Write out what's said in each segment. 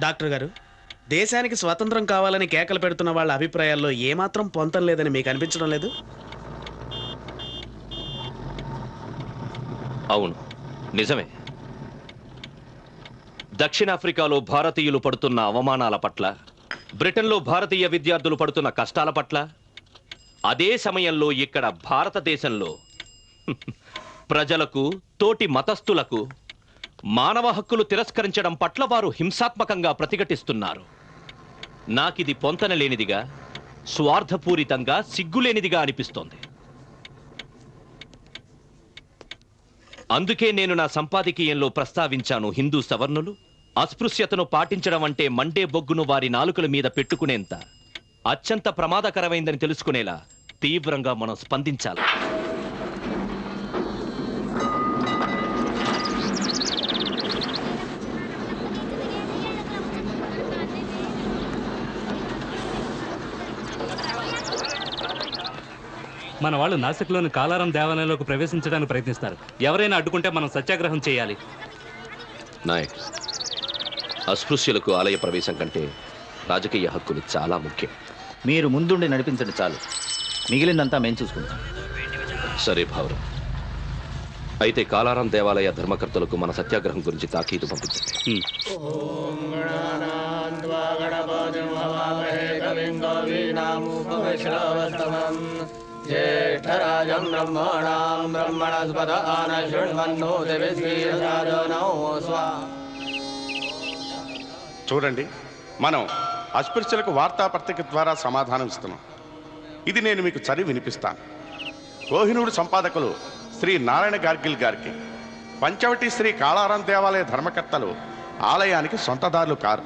Doctor గారు, దేశానికి స్వాతంత్రం కావాలని కేకలు పెడుతున్న వాళ్ళ అభిప్రాయాల్లో ఏమాత్రం పొంతం లేదని మీకు అనిపించడం లేదు? అవును, నిజమే. దక్షిణాఫ్రికాలో భారతీయులు పడుతున్న అవమానాల పట్ల, బ్రిటన్లో భారతీయ విద్యార్థులు పడుతున్న కష్టాల పట్ల, అదే సమయంలో ఇక్కడ భారతదేశంలో ప్రజలకు, తోటి మతస్థులకు మానవ హక్కులు తిరస్కరించడం పట్ల వారు హింసాత్మకంగా ప్రతిఘటిస్తున్నారు. నాకిది పొంతన లేనిదిగా, స్వార్థపూరితంగా, సిగ్గులేనిదిగా అనిపిస్తోంది. అందుకే నేను నా సంపాదకీయంలో ప్రస్తావించాను, హిందూ సవర్ణులు అస్పృశ్యతను పాటించడం అంటే మండే బొగ్గును వారి నాలుకల మీద పెట్టుకునేంత అత్యంత ప్రమాదకరమైందని తెలుసుకునేలా తీవ్రంగా మనం స్పందించాలి. మన వాళ్ళు నాసిక్లోని కాలారం దేవాలయంలోకి ప్రవేశించడానికి ప్రయత్నిస్తారు. ఎవరైనా అడ్డుకుంటే మనం సత్యాగ్రహం చేయాలి. నాయక్, అస్పృశ్యులకు ఆలయ ప్రవేశం కంటే రాజకీయ హక్కులు చాలా ముఖ్యం. మీరు ముందుండి నడిపించండి చాలు, మిగిలిందంతా మేము చూసుకుంటాం. సరే భావరం, అయితే కాలారం దేవాలయ ధర్మకర్తలకు మన సత్యాగ్రహం గురించి తాకీదు పంపించండి. ज्येष्ठराजं ब्रह्मणां ब्रह्मणस्पत आनशृण्वन्नो दिविश्रीरसादनौ स्वा. చూడండి, మనం అస్పృశ్యులకు వార్తాపత్రిక ద్వారా సమాధానం ఇస్తున్నాం. ఇది నేను మీకు చదివి వినిపిస్తాను. కోహినూరు సంపాదకులు శ్రీ నారాయణ గార్గిల్ గారికి పంచవటి శ్రీ కాళారాం దేవాలయ ధర్మకర్తలు ఆలయానికి సొంతదారులు కారు.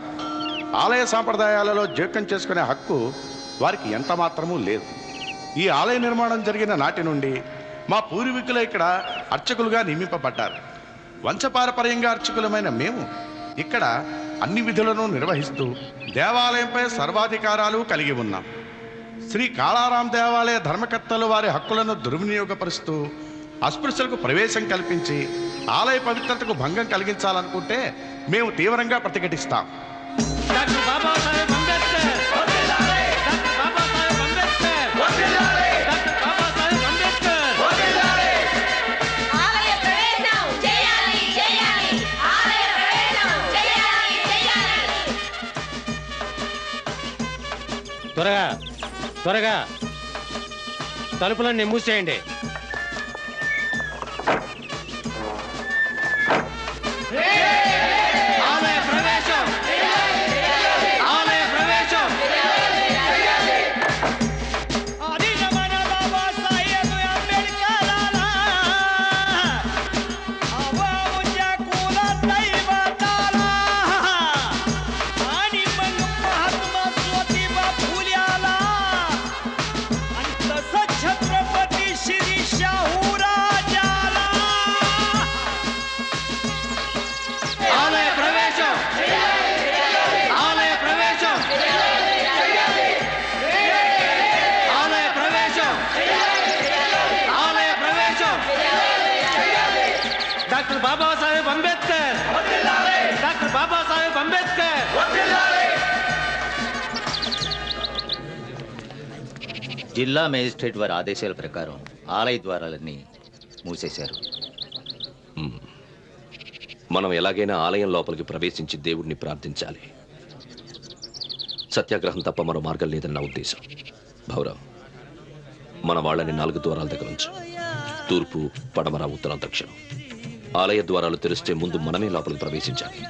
ఆలయ సాంప్రదాయాలలో జోక్యం చేసుకునే హక్కు వారికి ఎంత మాత్రమూ లేదు. ఈ ఆలయ నిర్మాణం జరిగిన నాటి నుండి మా పూర్వీకులు ఇక్కడ అర్చకులుగా నియమింపబడ్డారు. వంశపారపర్యంగా అర్చకులమైన మేము ఇక్కడ అన్ని విధులను నిర్వహిస్తూ దేవాలయంపై సర్వాధికారాలు కలిగి ఉన్నాం. శ్రీ కాళారాం దేవాలయ ధర్మకర్తలు వారి హక్కులను దుర్వినియోగపరుస్తూ అస్పృశ్యులకు ప్రవేశం కల్పించి ఆలయ పవిత్రతకు భంగం కలిగించాలనుకుంటే మేము తీవ్రంగా ప్రతిఘటిస్తాం. త్వరగా త్వరగా తలుపులన్నీ మూసేయండి. Doctor Babasaheb Ambedkar, doctor Babasaheb Ambedkar. జిల్లా మేజిస్ట్రేట్ వారి ఆదేశాల ప్రకారం ఆలయ ద్వారాలన్నీ మూసేశారు. మనం ఎలాగైనా ఆలయం లోపలికి ప్రవేశించి దేవుడిని ప్రార్థించాలి. సత్యాగ్రహం తప్ప మరో మార్గం లేదని నా ఉద్దేశం. భౌరవ్, మన వాళ్ళని 4 ద్వారాల దగ్గర ఉంచు. తూర్పు, పడమర, ఉత్తరం, దక్షిణం. ఆలయ ద్వారాలు తెరిస్తే ముందు మనమే లోపలికి ప్రవేశించాలి.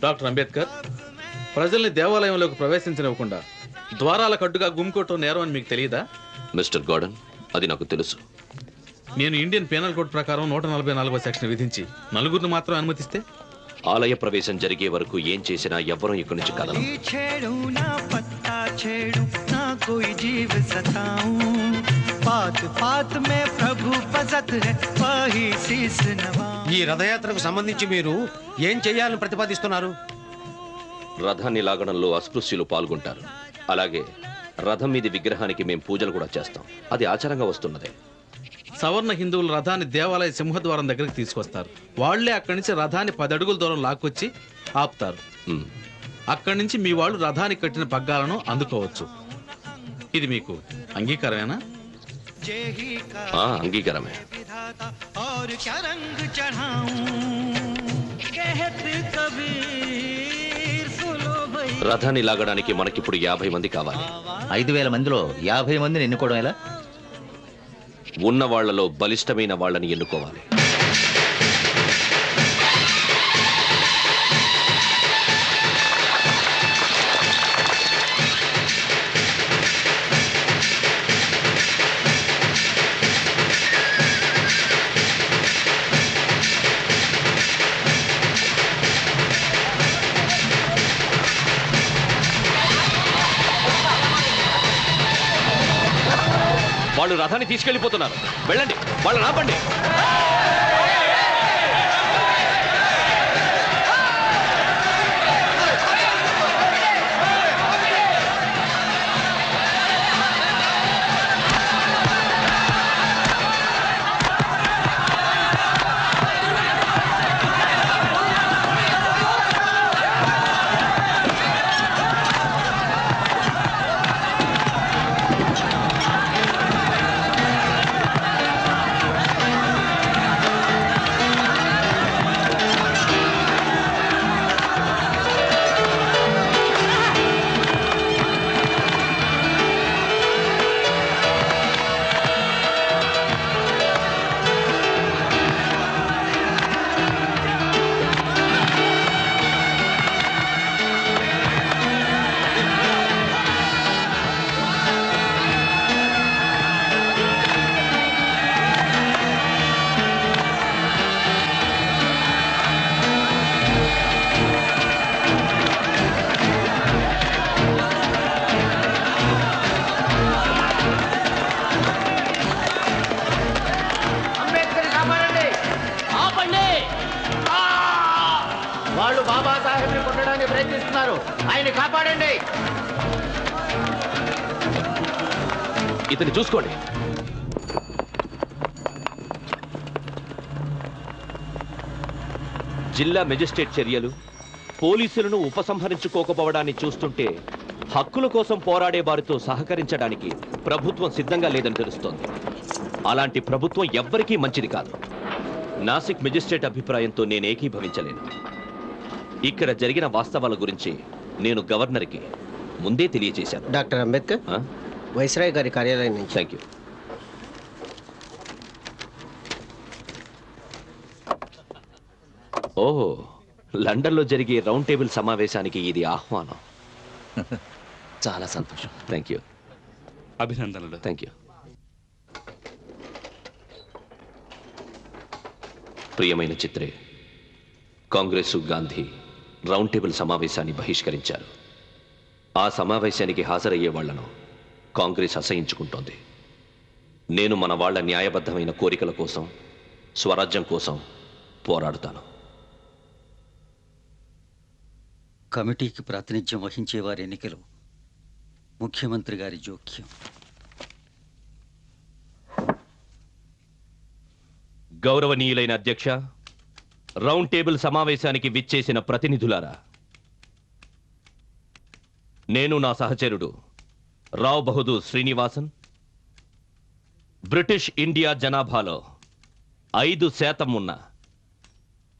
డాక్టర్ అంబేద్కర్, ప్రజల్ని దేవాలయంలోకి ప్రవేశించనివ్వకుండా ద్వారాల కట్టుగా గుమ్మికొట్టడం నేరం అని మీకు తెలియదా? మిస్టర్ గార్డన్, అది నాకు తెలుసు. నేను ఇండియన్ పీనల్ కోడ్ ప్రకారం 144వ సెక్షన్ విధించి 4 మాత్రం అనుమతిస్తే ఆలయ ప్రవేశం జరిగే వరకు ఏం చేసినా ఎవ్వరూ ఇక్కడి నుంచి కదలం. छेड़ू ना पत्ता छेड़ू ना कोई जीव सताऊं पात पात में प्रभु बसत है वही शीस नवाऊं ఈ రథయాత్రకు సంబంధించి మీరు ఏం చేయాలని ప్రతిపాదిస్తున్నారు? రథాన్ని లాగడంలో అస్పృశ్యులు పాల్గొంటారు. అలాగే రథం మీది విగ్రహానికి మేము పూజలు కూడా చేస్తాం. అది ఆచారంగా వస్తున్నదే. సవర్ణ హిందువులు రథాన్ని దేవాలయ సింహద్వారం దగ్గరికి తీసుకొస్తారు. వాళ్లే అక్కడి నుంచి రథాన్ని 10 అడుగుల దూరం లాక్కొచ్చి ఆపుతారు. ఉమ్. అక్కడి నుంచి మీ వాళ్ళు రథానికి కట్టిన పగ్గాలను అందుకోవచ్చు. ఇది మీకు అంగీకారమేనా? అంగీకారమే. विधाता और क्या रंग चढ़ाऊं कहत कबीर सुनो भाई రథాన్ని లాగడానికి మనకిప్పుడు 50 మంది కావాలి. 5,000 మందిలో 50 మందిని ఎన్నుకోవడం ఎలా? ఉన్న వాళ్లలో బలిష్టమైన వాళ్ళని ఎన్నుకోవాలి. వాళ్ళు రథాన్ని తీసుకెళ్లిపోతున్నారు. వెళ్ళండి, వాళ్ళని ఆపండి. వాళ్ళు బాబాసాహెబ్ని కొట్టడానికి ప్రయత్నిస్తున్నారు. ఆయన కాపాడండి. ఇతన్ని చూసుకోండి. జిల్లా మెజిస్ట్రేట్ చర్యలు, పోలీసులను ఉపసంహరించుకోకపోవడాన్ని చూస్తుంటే హక్కుల కోసం పోరాడే వారితో సహకరించడానికి ప్రభుత్వం సిద్ధంగా లేదని తెలుస్తోంది. అలాంటి ప్రభుత్వం ఎవ్వరికీ మంచిది కాదు. నాసిక్ మెజిస్ట్రేట్ అభిప్రాయంతో నేను ఏకీభవించలేను. ఇక్కడ జరిగిన వాస్తవాల గురించి నేను గవర్నర్కి ముందే తెలియజేశాను. డాక్టర్ అంబేద్కర్, వైస్రాయ్ గారి కార్యాలయం నుంచి. Thank you. ఓహో, లండన్లో జరిగే రౌండ్ టేబుల్ సమావేశానికి ఇది ఆహ్వానం. చాలా సంతోషం. Thank you. అభినందనలు. Thank you. ప్రియమైన చిత్రే, కాంగ్రెసు, గాంధీ రౌండ్ టేబుల్ సమావేశాన్ని బహిష్కరించారు. ఆ సమావేశానికి హాజరయ్యే వాళ్లను కాంగ్రెస్ అసహించుకుంటోంది. నేను మన వాళ్ల న్యాయబద్ధమైన కోరికల కోసం, స్వరాజ్యం కోసం పోరాడుతాను. కమిటీకి ప్రాతినిధ్యం వహించే వారి ఎన్నికలు ముఖ్యమంత్రి గారి జోక్యం. గౌరవనీయులైన అధ్యక్ష, రౌండ్ టేబుల్ సమావేశానికి విచ్చేసిన ప్రతినిధులారా, నేను నా సహచరుడు రావ్ బహదూర్ శ్రీనివాసన్ బ్రిటిష్ ఇండియా జనాభాలో 5% ఉన్న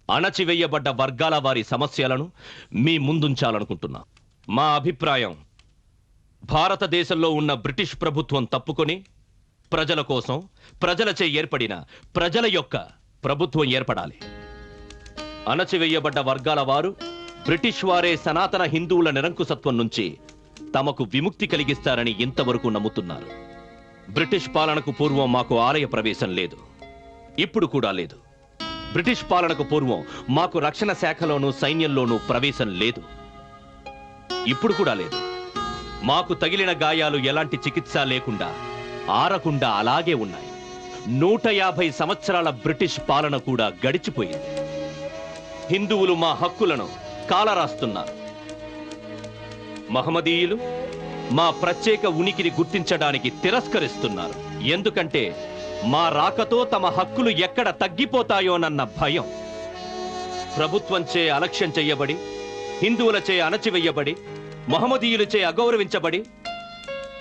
అణచివేయబడ్డ వర్గాల వారి సమస్యలను మీ ముందుంచాలనుకుంటున్నా. మా అభిప్రాయం, భారతదేశంలో ఉన్న బ్రిటిష్ ప్రభుత్వం తప్పుకొని ప్రజల కోసం, ప్రజలచే ఏర్పడిన ప్రజల యొక్క ప్రభుత్వం ఏర్పడాలి. అణచివేయబడ్డ వర్గాల వారు బ్రిటిష్ వారే సనాతన హిందువుల నిరంకుశత్వం నుంచి తమకు విముక్తి కలిగిస్తారని ఇంతవరకు నమ్ముతున్నారు. బ్రిటిష్ పాలనకు పూర్వం మాకు ఆలయ ప్రవేశం లేదు, ఇప్పుడు కూడా లేదు. బ్రిటిష్ పాలనకు పూర్వం మాకు రక్షణ శాఖలోనూ సైన్యంలోనూ ప్రవేశం లేదు. ఇప్పుడు కూడా లేదు. మాకు తగిలిన గాయాలు ఎలాంటి చికిత్స లేకుండా ఆరకుండా అలాగే ఉన్నాయి. 150 సంవత్సరాల బ్రిటిష్ పాలన కూడా గడిచిపోయింది. హిందువులు మా హక్కులను కాలరాస్తున్నారు. మహమ్మదీయులు మా ప్రత్యేక ఉనికిని గుర్తించడానికి తిరస్కరిస్తున్నారు. ఎందుకంటే మా రాకతో తమ హక్కులు ఎక్కడ తగ్గిపోతాయోనన్న భయం. ప్రభుత్వంచే అలక్ష్యం చెయ్యబడి, హిందువులచే అణచివేయబడి, మహమ్మదీయులచే అగౌరవించబడి,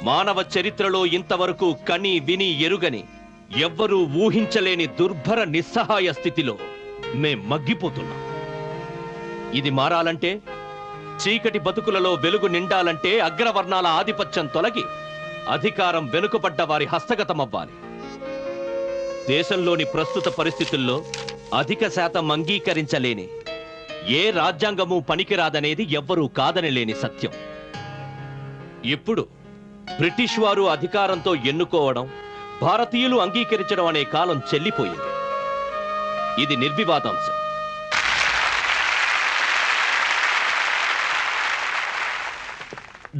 మానవ చరిత్రలో ఇంతవరకు కని విని ఎరుగని, ఎవ్వరూ ఊహించలేని దుర్భర నిస్సహాయ స్థితిలో మేం మగ్గిపోతున్నాం. ఇది మారాలంటే, చీకటి బతుకులలో వెలుగు నిండాలంటే అగ్రవర్ణాల ఆధిపత్యం తొలగి అధికారం వెనుకబడ్డ వారి హస్తగతమవ్వాలి. దేశంలోని ప్రస్తుత పరిస్థితుల్లో అధిక శాతం అంగీకరించలేని ఏ రాజ్యాంగము పనికిరాదనేది ఎవ్వరూ కాదనలేని సత్యం. ఇప్పుడు బ్రిటిష్ వారు అధికారంతో ఎన్నుకోవడం, భారతీయులు అంగీకరించడం అనే కాలం చెల్లిపోయింది. ఇది నిర్వివాదాంశం.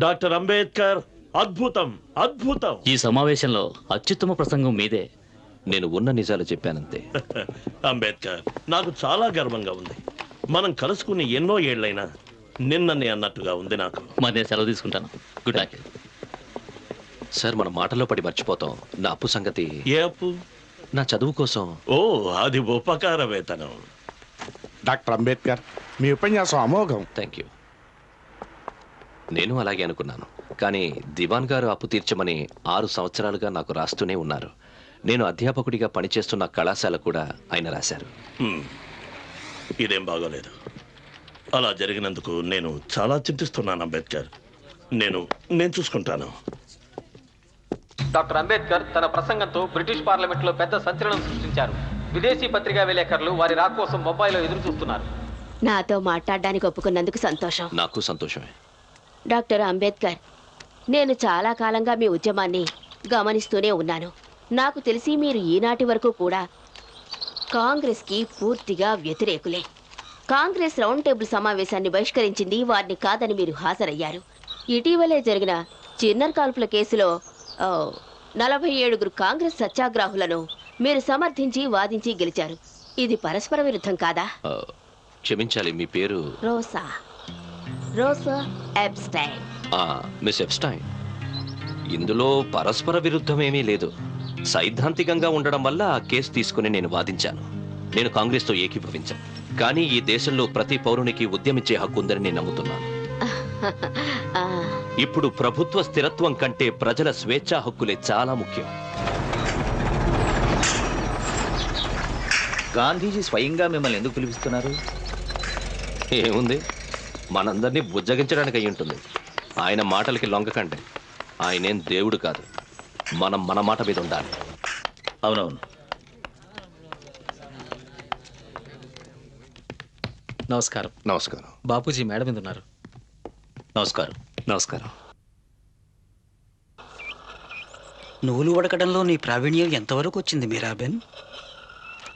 డాక్టర్ అంబేద్కర్, అద్భుతం, అద్భుతం. ఈ సమావేశంలో అత్యుత్తమ ప్రసంగం మీదే. నేను ఉన్న నిజాలు చెప్పానంతే. అంబేద్కర్, నాకు చాలా గర్వంగా ఉంది. మనం కలుసుకుని ఎన్నో ఏళ్లైనా నిన్ననే అన్నట్టుగా ఉంది నాకు. మరి నేను సెలవు తీసుకుంటాను. Good night. సార్, మన మాటల్లో పడి మర్చిపోతాం. నా అప్పు సంగతి. ఏ అప్పు? నా చదువు కోసం. ఓ, అది ఉపకార వేతనం. డాక్టర్ అంబేద్కర్, మీ ఉపన్యాసం అమోఘం. Thank you. నేను అలాగే అనుకున్నాను. కానీ దివాన్ గారు అప్పు తీర్చమని 6 సంవత్సరాలుగా నాకు రాస్తూనే ఉన్నారు. నేను అధ్యాపకుడిగా పనిచేస్తున్న కళాశాల కూడా ఆయన రాశారు. ఇదేం బాగోలేదు. అలా జరిగినందుకు నేను చాలా చింతిస్తున్నాను అంబేద్కర్. నేను చూసుకుంటాను. డాక్టర్ అంబేద్కర్ తన ప్రసంగంతో బ్రిటిష్ పార్లమెంట్లో పెద్ద సంచలనం సృష్టించారు. విదేశీ పత్రికా విలేకరులు వారి రాక కోసం మొబైల్లో ఎదురు చూస్తున్నారు. నాతో మాట్లాడడానికి ఒప్పుకున్నందుకు సంతోషం. నాకు సంతోషమే. డాక్టర్ అంబేద్కర్, నేను చాలా కాలంగా మీ ఉద్యమాన్ని గమనిస్తూనే ఉన్నాను. నాకు తెలిసి మీరు ఈనాటి వరకు కూడా కాంగ్రెస్కి పూర్తిగా వ్యతిరేకులే. కాంగ్రెస్ రౌండ్ టేబుల్ సమావేశాన్ని బహిష్కరించింది, వారిని కాదని మీరు హాజరయ్యారు. ఇటీవలే జరిగిన చిన్నర్ కాల్పుల కేసులో 47 కాంగ్రెస్ సత్యాగ్రాహులను మీరు సమర్థించి వాదించి గెలిచారు. ఇది పరస్పర విరుద్ధం కాదా? క్షమించాలి, మీ పేరు? రోసా ఎప్స్టైన్. మిస్ ఎప్స్టైన్, ఇందులో పరస్పర విరుద్ధమేమీ లేదు. సైద్ధాంతికంగా ఉండడం వల్ల ఆ కేసు తీసుకుని నేను వాదించాను. నేను కాంగ్రెస్తో ఏకీభవించాను. కానీ ఈ దేశంలో ప్రతి పౌరునికి ఉద్యమించే హక్కు ఉందని నేను నమ్ముతున్నాను. ఇప్పుడు ప్రభుత్వ స్థిరత్వం కంటే ప్రజల స్వేచ్ఛా హక్కులే చాలా ముఖ్యం. గాంధీజీ స్వయంగా మిమ్మల్ని ఎందుకు పిలిపిస్తున్నారు? ఏముంది, మనందరినీ బుజ్జగించడానికి అయి ఉంటుంది. ఆయన మాటలకి లొంగకండి. ఆయనేం దేవుడు కాదు. మనం మన మాట మీద ఉండాలి. అవునవును. నమస్కారం. నమస్కారం. బాపూజీ మేడం మీద ఉన్నారు. నమస్కారం. నమస్కారం. నువ్వులు ఉడకడంలో నీ ప్రావీణ్యం ఎంతవరకు వచ్చింది మీరాబెన్?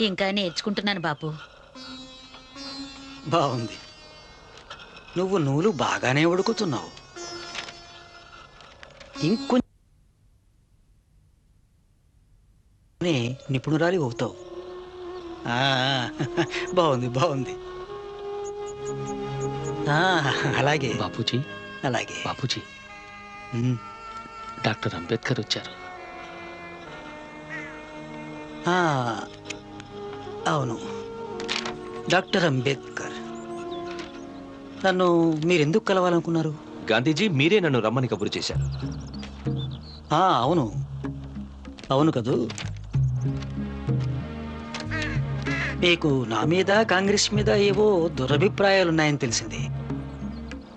ఇంకా నేర్చుకుంటున్నాను బాపు. బాగుంది. నువ్వు నువ్వులు బాగానే ఉడుకుతున్నావు. ఇంకొంచెం నిపుణురాలి అవుతావు. బాగుంది బాగుంది. అలాగే బాపూజీ. అలాగే బాపూజీ, డాక్టర్ అంబేద్కర్ వచ్చారు. అవును, డాక్టర్ అంబేద్కర్. నన్ను మీరెందుకు కలవాలనుకున్నారు? గాంధీజీ మీరే నన్ను రమ్మని కబురు చేశారు. అవును అవును కదూ. మీకు నా మీద కాంగ్రెస్ మీద ఏవో దురభిప్రాయాలున్నాయని తెలిసింది.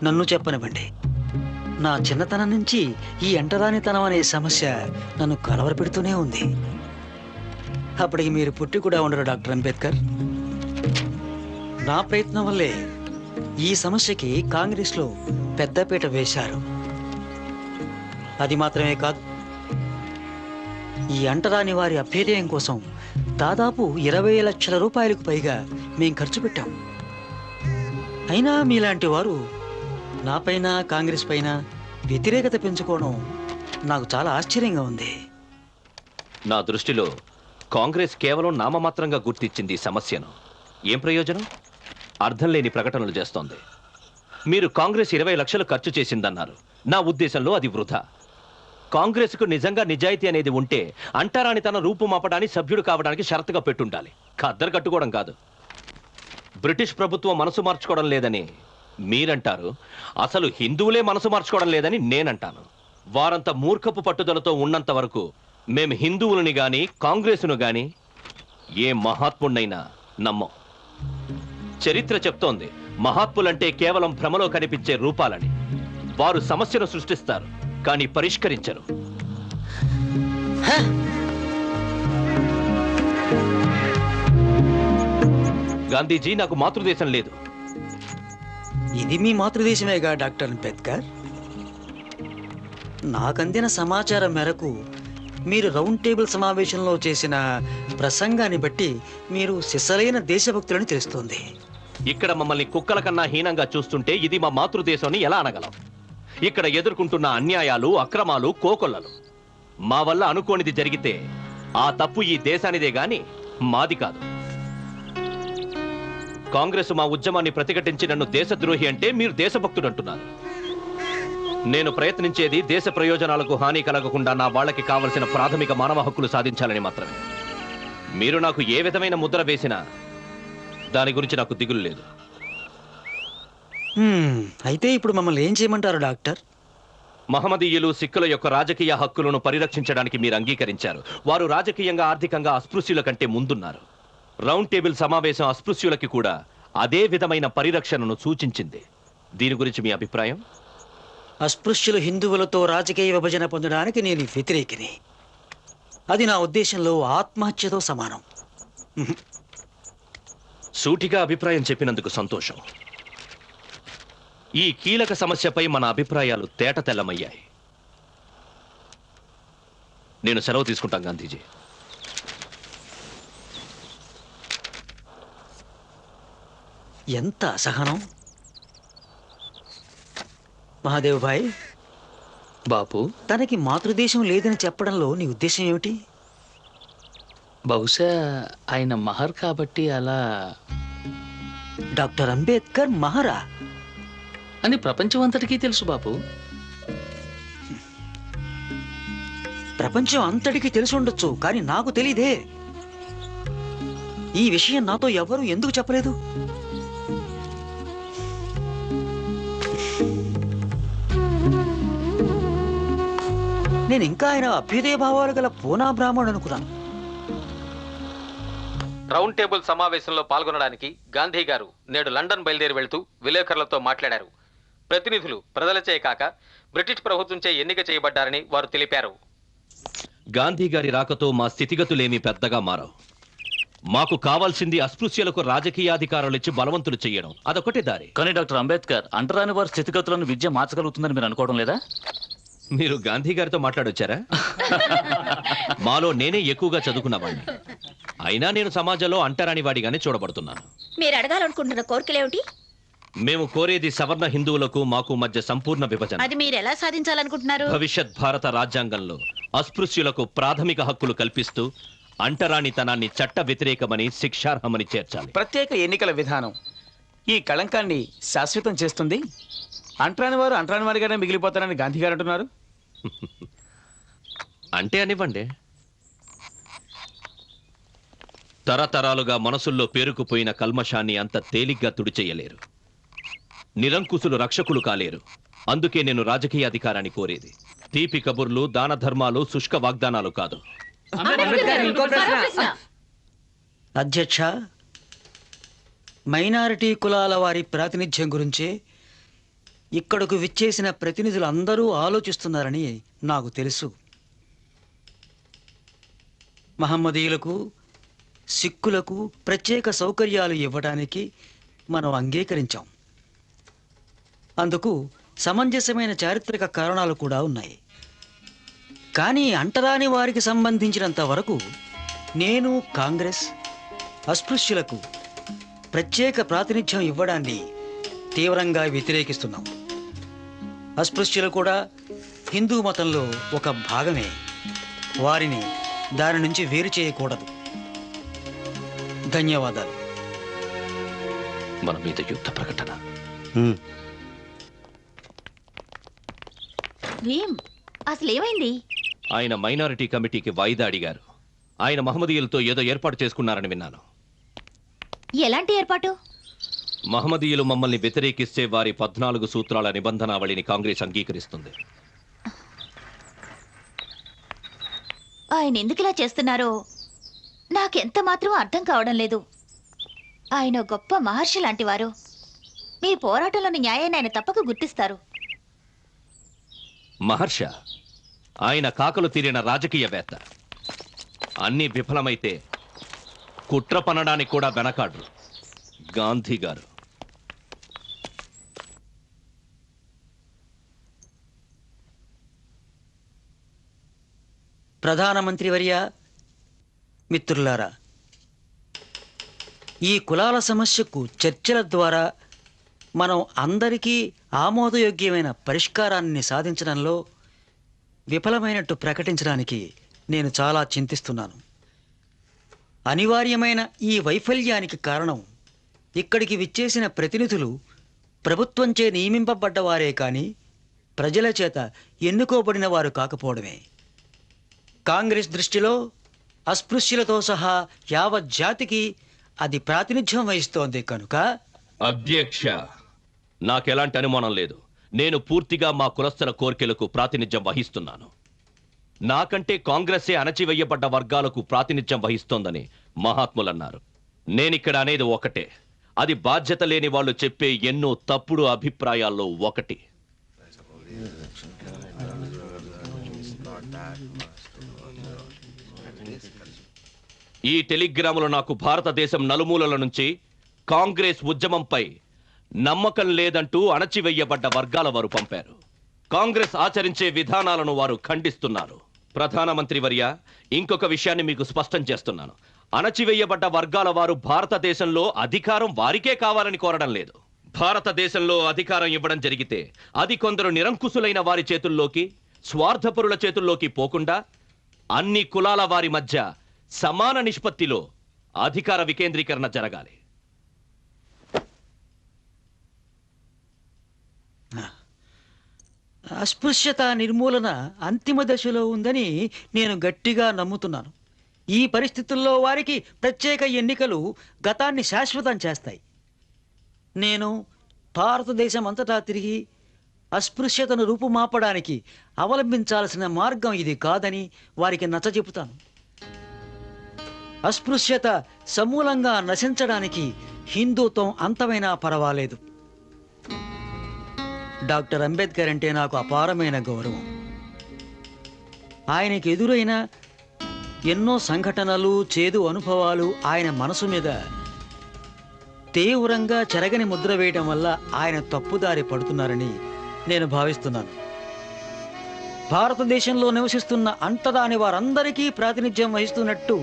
నన్ను చెప్పనివ్వండి. నా చిన్నతనం నుంచి ఈ అంటరానితనం అనే సమస్య నన్ను కలవరపెడుతూనే ఉంది. అప్పటికి మీరు పుట్టి కూడా ఉండరు డాక్టర్ అంబేద్కర్. నా ప్రయత్నం వల్లే ఈ సమస్యకి కాంగ్రెస్లో పెద్దపీట వేశారు. అది మాత్రమే కాదు, ఈ అంటరాని వారి అభ్యుదయం కోసం దాదాపు 20 లక్షల రూపాయలకు పైగా మేం ఖర్చు పెట్టాం. అయినా మీలాంటి వారు నాపైన కాంగ్రెస్ పైన వ్యతిరేకత పెంచుకోవడం నాకు చాలా ఆశ్చర్యంగా ఉంది. నా దృష్టిలో కాంగ్రెస్ కేవలం నామమాత్రంగా గుర్తించింది ఈ సమస్యను. ఏం ప్రయోజనం? అర్థం లేని ప్రకటనలు చేస్తోంది. మీరు కాంగ్రెస్ 20 లక్షలు ఖర్చు చేసిందన్నారు. నా ఉద్దేశంలో అది వృధా. కాంగ్రెస్కు నిజంగా నిజాయితీ అనేది ఉంటే అంటరాని తన రూపుమాపడానికి సభ్యుడు కావడానికి షరతుగా పెట్టుండాలి, ఖద్దరు కట్టుకోవడం కాదు. బ్రిటిష్ ప్రభుత్వం మనసు మార్చుకోవడం లేదని మీరంటారు, అసలు హిందువులే మనసు మార్చుకోవడం లేదని నేనంటాను. వారంత మూర్ఖపు పట్టుదలతో ఉన్నంత వరకు మేము హిందువులని గాని కాంగ్రెసును గాని ఏ మహాత్ముడినైనా నమ్మం. చరిత్ర చెప్తోంది మహాత్ములంటే కేవలం భ్రమలో కనిపించే రూపాలని. వారు సమస్యను సృష్టిస్తారు కానీ పరిష్కరించరు. గాంధీజీ, నాకు మాతృదేశం లేదు. ఇది మీ మాతృదేశమేగా డాక్టర్ అంబేద్కర్. నాకందిన సమాచారం మేరకు మీరు రౌండ్ టేబుల్ సమావేశంలో చేసిన ప్రసంగాన్ని బట్టి మీరు సిసలైన దేశభక్తులని తెలుస్తోంది. ఇక్కడ మమ్మల్ని కుక్కల కన్నా హీనంగా చూస్తుంటే ఇది మా మాతృదేశం ఎలా అనగలం? ఇక్కడ ఎదుర్కొంటున్న అన్యాయాలు, అక్రమాలు, కోకొల్లలు. మా వల్ల అనుకోనిది జరిగితే ఆ తప్పు ఈ దేశానిదే గాని మాది కాదు. కాంగ్రెస్ మా ఉద్యమాన్ని ప్రతిఘటించి నన్ను దేశద్రోహి అంటే మీరు దేశభక్తుడు అంటున్నారు. నేను ప్రయత్నించేది దేశ ప్రయోజనాలకు హాని కలగకుండా నా వాళ్ళకి కావలసిన ప్రాథమిక మానవ హక్కులు సాధించాలని మాత్రమే. మీరు నాకు ఏ విధమైన ముద్ర వేసినా దాని గురించి నాకు దిగులు లేదు. అయితే ఇప్పుడు మమ్మల్ని ఏం చేయమంటారు డాక్టర్? మహమ్మదీయులు, సిక్కుల యొక్క రాజకీయ హక్కులను పరిరక్షించడానికి మీరు అంగీకరించారు. వారు రాజకీయంగా, ఆర్థికంగా అస్పృశ్యుల కంటే ముందున్నారు. రౌండ్ టేబుల్ సమావేశం అస్పృశ్యులకి కూడా అదే విధమైన పరిరక్షణను సూచించింది. దీని గురించి మీ అభిప్రాయం? అస్పృశ్యులు హిందువులతో రాజకీయ విభజన పొందడానికి నేను వ్యతిరేకిని. అది నా ఉద్దేశంలో ఆత్మహత్యతో సమానం. సూటిగా అభిప్రాయం చెప్పినందుకు సంతోషం. ఈ కీలక సమస్యపై మన అభిప్రాయాలు తేట తెల్లమయ్యాయి. నేను సెలవు తీసుకుంటాను గాంధీజీ. ఎంత అసహనం! మహాదేవ్ భాయ్ బాపు, తనకి మాతృదేశం లేదని చెప్పడంలో నీ ఉద్దేశం ఏమిటి? బహుశా ఆయన మహర్ కాబట్టి అలా. డాక్టర్ అంబేద్కర్ మహరా అని ప్రపంచం అంతటికీ తెలుసు బాపు. ప్రపంచం అంతటికీ తెలిసి ఉండొచ్చు, కానీ నాకు తెలీదే. ఈ విషయం నాతో ఎవరు ఎందుకు చెప్పలేదు? నేను ఇంకా ఆయన అభ్యుదయ భావాలు గల పూనా బ్రాహ్మణుడు అనుకున్నాను. రౌండ్ టేబుల్ సమావేశంలో పాల్గొనడానికి గాంధీ గారు నేడు లండన్ బయలుదేరి వెళ్తూ విలేకరులతో మాట్లాడారు. ప్రతినిధులు ప్రజలచే కాక బ్రిటిష్ ప్రభుత్వంచే ఎన్నిక చేయబడ్డారని వారు తెలిపారు. గాంధీ గారి రాకతో మా స్థితిగతులేమీ పెద్దగా మారవు. మాకు కావాల్సింది అస్పృశ్యులకు రాజకీయాధికారాలు ఇచ్చి బలవంతులు చేయడం, అదొకటే దారి. కానీ డాక్టర్ అంబేద్కర్, అంటరాని వారి స్థితిగతులను విద్య మార్చగలుగుతుందని మీరు అనుకోవడం లేదా? మీరు గాంధీ గారితో మాట్లాడొచ్చారా? మాలో నేనే ఎక్కువగా చదువుకున్నవాడిని. అయినా నేను సమాజంలో అంటరాని వాడిగానే చూడబడుతున్నాను. మీరు అడగాలనుకుంటున్న కోరికలేమిటి? మేము కోరేది సవర్ణ హిందువులకు మాకు మధ్య సంపూర్ణ విభజన. అది మీరు ఎలా సాధించాలనుకుంటున్నారు? భవిష్యత్ భారత రాజ్యాంగంలో అస్పృశ్యులకు ప్రాథమిక హక్కులు కల్పిస్తూ అంటరానితనాన్ని చట్ట వ్యతిరేకమని, శిక్షార్హమని చేర్చాలి. ప్రత్యేక ఎన్నికల విధానం ఈ కళంకాన్ని శాశ్వతం చేస్తుంది. అంటరాని వారు అంటరాని వారిగానే మిగిలిపోతారని గాంధీ గారు అంటున్నారు. అంటే అనివ్వండి. తరతరాలుగా మనసుల్లో పేరుకుపోయిన కల్మషాన్ని అంత తేలిగ్గా తుడిచేయలేరు. నిరంకుశులు రక్షకులు కాలేరు. అందుకే నేను రాజకీయ అధికారాన్ని కోరేది. తీపి కబుర్లు, దాన ధర్మాలు, శుష్క వాగ్దానాలు కాదు. అధ్యక్ష, మైనారిటీ కులాల వారి ప్రాతినిధ్యం గురించే ఇక్కడకు విచ్చేసిన ప్రతినిధులు అందరూ ఆలోచిస్తున్నారని నాకు తెలుసు. మహమ్మదీయులకు, సిక్కులకు ప్రత్యేక సౌకర్యాలు ఇవ్వడానికి మనం అంగీకరించాం. అందుకు సమంజసమైన చారిత్రక కారణాలు కూడా ఉన్నాయి. కానీ అంటరాని వారికి సంబంధించినంత వరకు నేను కాంగ్రెస్ అస్పృశ్యులకు ప్రత్యేక ప్రాతినిధ్యం ఇవ్వడాన్ని తీవ్రంగా వ్యతిరేకిస్తున్నాం. అస్పృశ్యులు కూడా హిందూ మతంలో ఒక భాగమే. వారిని దాని నుంచి వేరు చేయకూడదు. ధన్యవాదాలు. మన మీద యుద్ధ ప్రకటన. భీమ్, అసలు ఏమైంది? ఆయన మైనారిటీ కమిటీకి వాయిదా అడిగారు. ఆయన మహమ్మదీయులతో ఏదో ఏర్పాటు చేసుకున్నారని విన్నాను. ఎలాంటి ఏర్పాటు? మహమ్మదీయులు మమ్మల్ని వ్యతిరేకిస్తే వారి 14 సూత్రాల నిబంధనావళిని కాంగ్రెస్ అంగీకరిస్తుంది. ఆయన ఎందుకిలా చేస్తున్నారో నాకెంత మాత్రం అర్థం కావడం లేదు. ఆయన గొప్ప మహర్షి లాంటి వారు. మీ పోరాటంలోని న్యాయాన్ని ఆయన తప్పక గుర్తిస్తారు. మహర్ష ఆయన కాకలు తీరిన రాజకీయవేత్త. అన్నీ విఫలమైతే కుట్ర పనడానికి కూడా వెనకాడ్రు. గాంధీ గారు ప్రధానమంత్రి వర్య, మిత్రులారా, ఈ కులాల సమస్యకు చర్చల ద్వారా మనం అందరికీ ఆమోదయోగ్యమైన పరిష్కారాన్ని సాధించడంలో విఫలమైనట్టు ప్రకటించడానికి నేను చాలా చింతిస్తున్నాను. అనివార్యమైన ఈ వైఫల్యానికి కారణం ఇక్కడికి విచ్చేసిన ప్రతినిధులు ప్రభుత్వంచే నియమింపబడ్డవారే కానీ ప్రజల చేత ఎన్నుకోబడిన వారు కాకపోవడమే. కాంగ్రెస్ దృష్టిలో అస్పృశ్యులతో సహా యావత్ జాతికి అది ప్రాతినిధ్యం వహిస్తోంది కనుక. అధ్యక్ష, నాకెలాంటి అనుమానం లేదు. నేను పూర్తిగా మా కులస్తుల కోర్కెలకు ప్రాతినిధ్యం వహిస్తున్నాను. నాకంటే కాంగ్రెసే అణచివేయబడ్డ వర్గాలకు ప్రాతినిధ్యం వహిస్తోందని మహాత్ములన్నారు. నేనిక్కడ అనేది ఒకటే, అది బాధ్యత లేని వాళ్ళు చెప్పే ఎన్నో తప్పుడు అభిప్రాయాల్లో ఒకటి. ఈ టెలిగ్రాములో నాకు భారతదేశం నలుమూలల నుంచి కాంగ్రెస్ ఉద్యమంపై నమ్మకం లేదంటూ అణచివేయబడ్డ వర్గాల వారు పంపారు. కాంగ్రెస్ ఆచరించే విధానాలను వారు ఖండిస్తున్నారు. ప్రధానమంత్రి వర్య, ఇంకొక విషయాన్ని మీకు స్పష్టం చేస్తున్నాను. అణచివేయబడ్డ వర్గాల వారు భారతదేశంలో అధికారం వారికే కావాలని కోరడం లేదు. భారతదేశంలో అధికారం ఇవ్వడం జరిగితే అది కొందరు నిరంకుశులైన వారి చేతుల్లోకి, స్వార్థపరుల చేతుల్లోకి పోకుండా అన్ని కులాల వారి మధ్య సమాన నిష్పత్తిలో అధికార వికేంద్రీకరణ జరగాలి. అస్పృశ్యత నిర్మూలన అంతిమ దశలో ఉందని నేను గట్టిగా నమ్ముతున్నాను. ఈ పరిస్థితుల్లో వారికి ప్రత్యేక ఎన్నికలు గతాన్ని శాశ్వతం చేస్తాయి. నేను భారతదేశం అంతటా తిరిగి అస్పృశ్యతను రూపుమాపడానికి అవలంబించాల్సిన మార్గం ఇది కాదని వారికి నచ్చజెపుతాను. అస్పృశ్యత సమూలంగా నశించడానికి హిందూత్వం అంతమైనా పర్వాలేదు. డాక్టర్ అంబేద్కర్ అంటే నాకు అపారమైన గౌరవం. ఆయనకి ఎదురైన ఎన్నో సంఘటనలు, చేదు అనుభవాలు ఆయన మనసు మీద తీవ్రంగా చెరగని ముద్ర వేయడం వల్ల ఆయన తప్పుదారి పడుతున్నారని నేను భావిస్తున్నాను. భారతదేశంలో నివసిస్తున్న అంటరాని వారందరికీ ప్రాతినిధ్యం వహిస్తున్నట్టు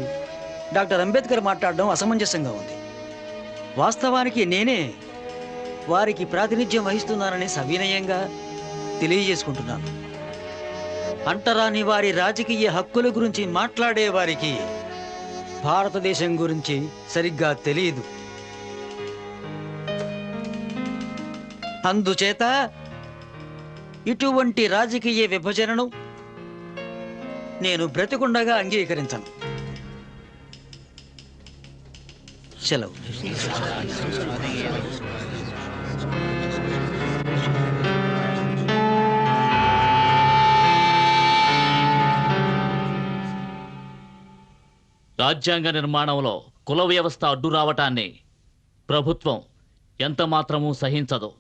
డాక్టర్ అంబేద్కర్ మాట్లాడడం అసమంజసంగా ఉంది. వాస్తవానికి నేనే వారికి ప్రాతినిధ్యం వహిస్తున్నానని సవినయంగా తెలియజేసుకుంటున్నాను. అంటరాని వారి రాజకీయ హక్కుల గురించి మాట్లాడే వారికి భారతదేశం గురించి సరిగ్గా తెలియదు. అందుచేత ఇటువంటి రాజకీయ విభజనను నేను బ్రతికుండగా అంగీకరించను. సెలవు. రాజ్యాంగ నిర్మాణంలో కుల వ్యవస్థ అడ్డు రావటాన్ని ప్రభుత్వం ఎంత మాత్రమూ సహించదు.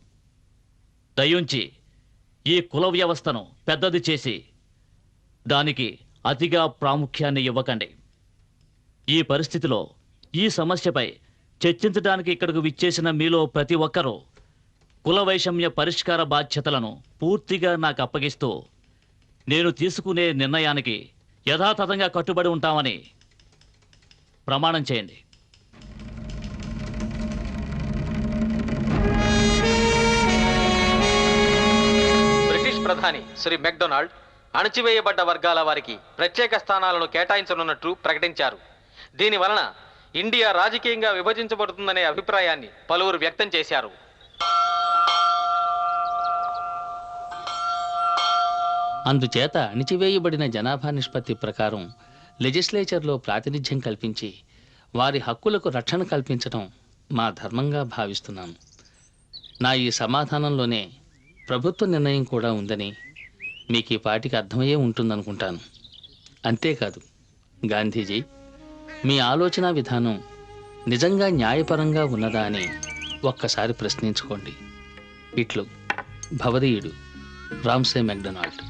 దయుంచి ఈ కుల వ్యవస్థను పెద్దది చేసి దానికి అతిగా ప్రాముఖ్యాన్ని ఇవ్వకండి. ఈ పరిస్థితిలో ఈ సమస్యపై చర్చించడానికి ఇక్కడకు విచ్చేసిన మీలో ప్రతి ఒక్కరూ కుల వైషమ్య పరిష్కార బాధ్యతలను పూర్తిగా నాకు అప్పగిస్తూ నేను తీసుకునే నిర్ణయానికి యథాతథంగా కట్టుబడి ఉంటామని ప్రమాణం చేయండి. బ్రిటిష్ ప్రధాని శ్రీ మెక్డొనాల్డ్ అణచివేయబడ్డ వర్గాల వారికి ప్రత్యేక స్థానాలను కేటాయించనున్నట్లు ప్రకటించారు. దీని వలన ఇండియా రాజకీయంగా విభజించబడుతుందనే అభిప్రాయాన్ని పలువురు వ్యక్తం చేశారు. అందుచేత అణిచివేయబడిన జనాభా నిష్పత్తి ప్రకారం లెజిస్లేచర్లో ప్రాతినిధ్యం కల్పించి వారి హక్కులకు రక్షణ కల్పించడం మా ధర్మంగా భావిస్తున్నాను. నా ఈ సమాధానంలోనే ప్రభుత్వ నిర్ణయం కూడా ఉందని మీకు ఈ పాటికి అర్థమయ్యే ఉంటుందనుకుంటాను. అంతేకాదు గాంధీజీ, మీ ఆలోచన విధానం నిజంగా న్యాయపరంగా ఉన్నదా అని ఒక్కసారి ప్రశ్నించుకోండి. ఇట్లు భవదీయుడు రామ్సే మెక్డొనాల్డ్.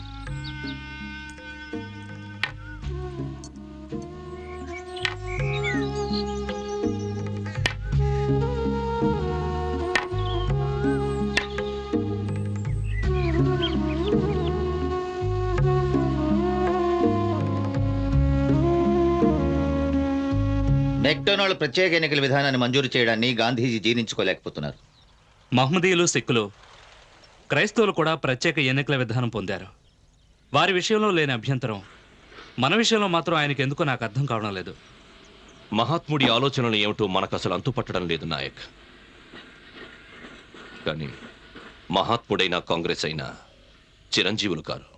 మెక్డొనాల్డ్ ప్రత్యేక ఎన్నికల విధానాన్ని మంజూరు చేయడాన్ని గాంధీజీ జీర్ణించుకోలేకపోతున్నారు. మహమ్మదీయులు, సిక్కులు, క్రైస్తవులు కూడా ప్రత్యేక ఎన్నికల విధానం పొందారు. వారి విషయంలో లేని అభ్యంతరం మన విషయంలో మాత్రం ఆయనకి ఎందుకో నాకు అర్థం కావడం లేదు. మహాత్ముడి ఆలోచనలు ఏమిటో మనకు అసలు అంతుపట్టడం లేదు నాయక్. కానీ మహాత్ముడైన కాంగ్రెస్ అయినా చిరంజీవులు కారు.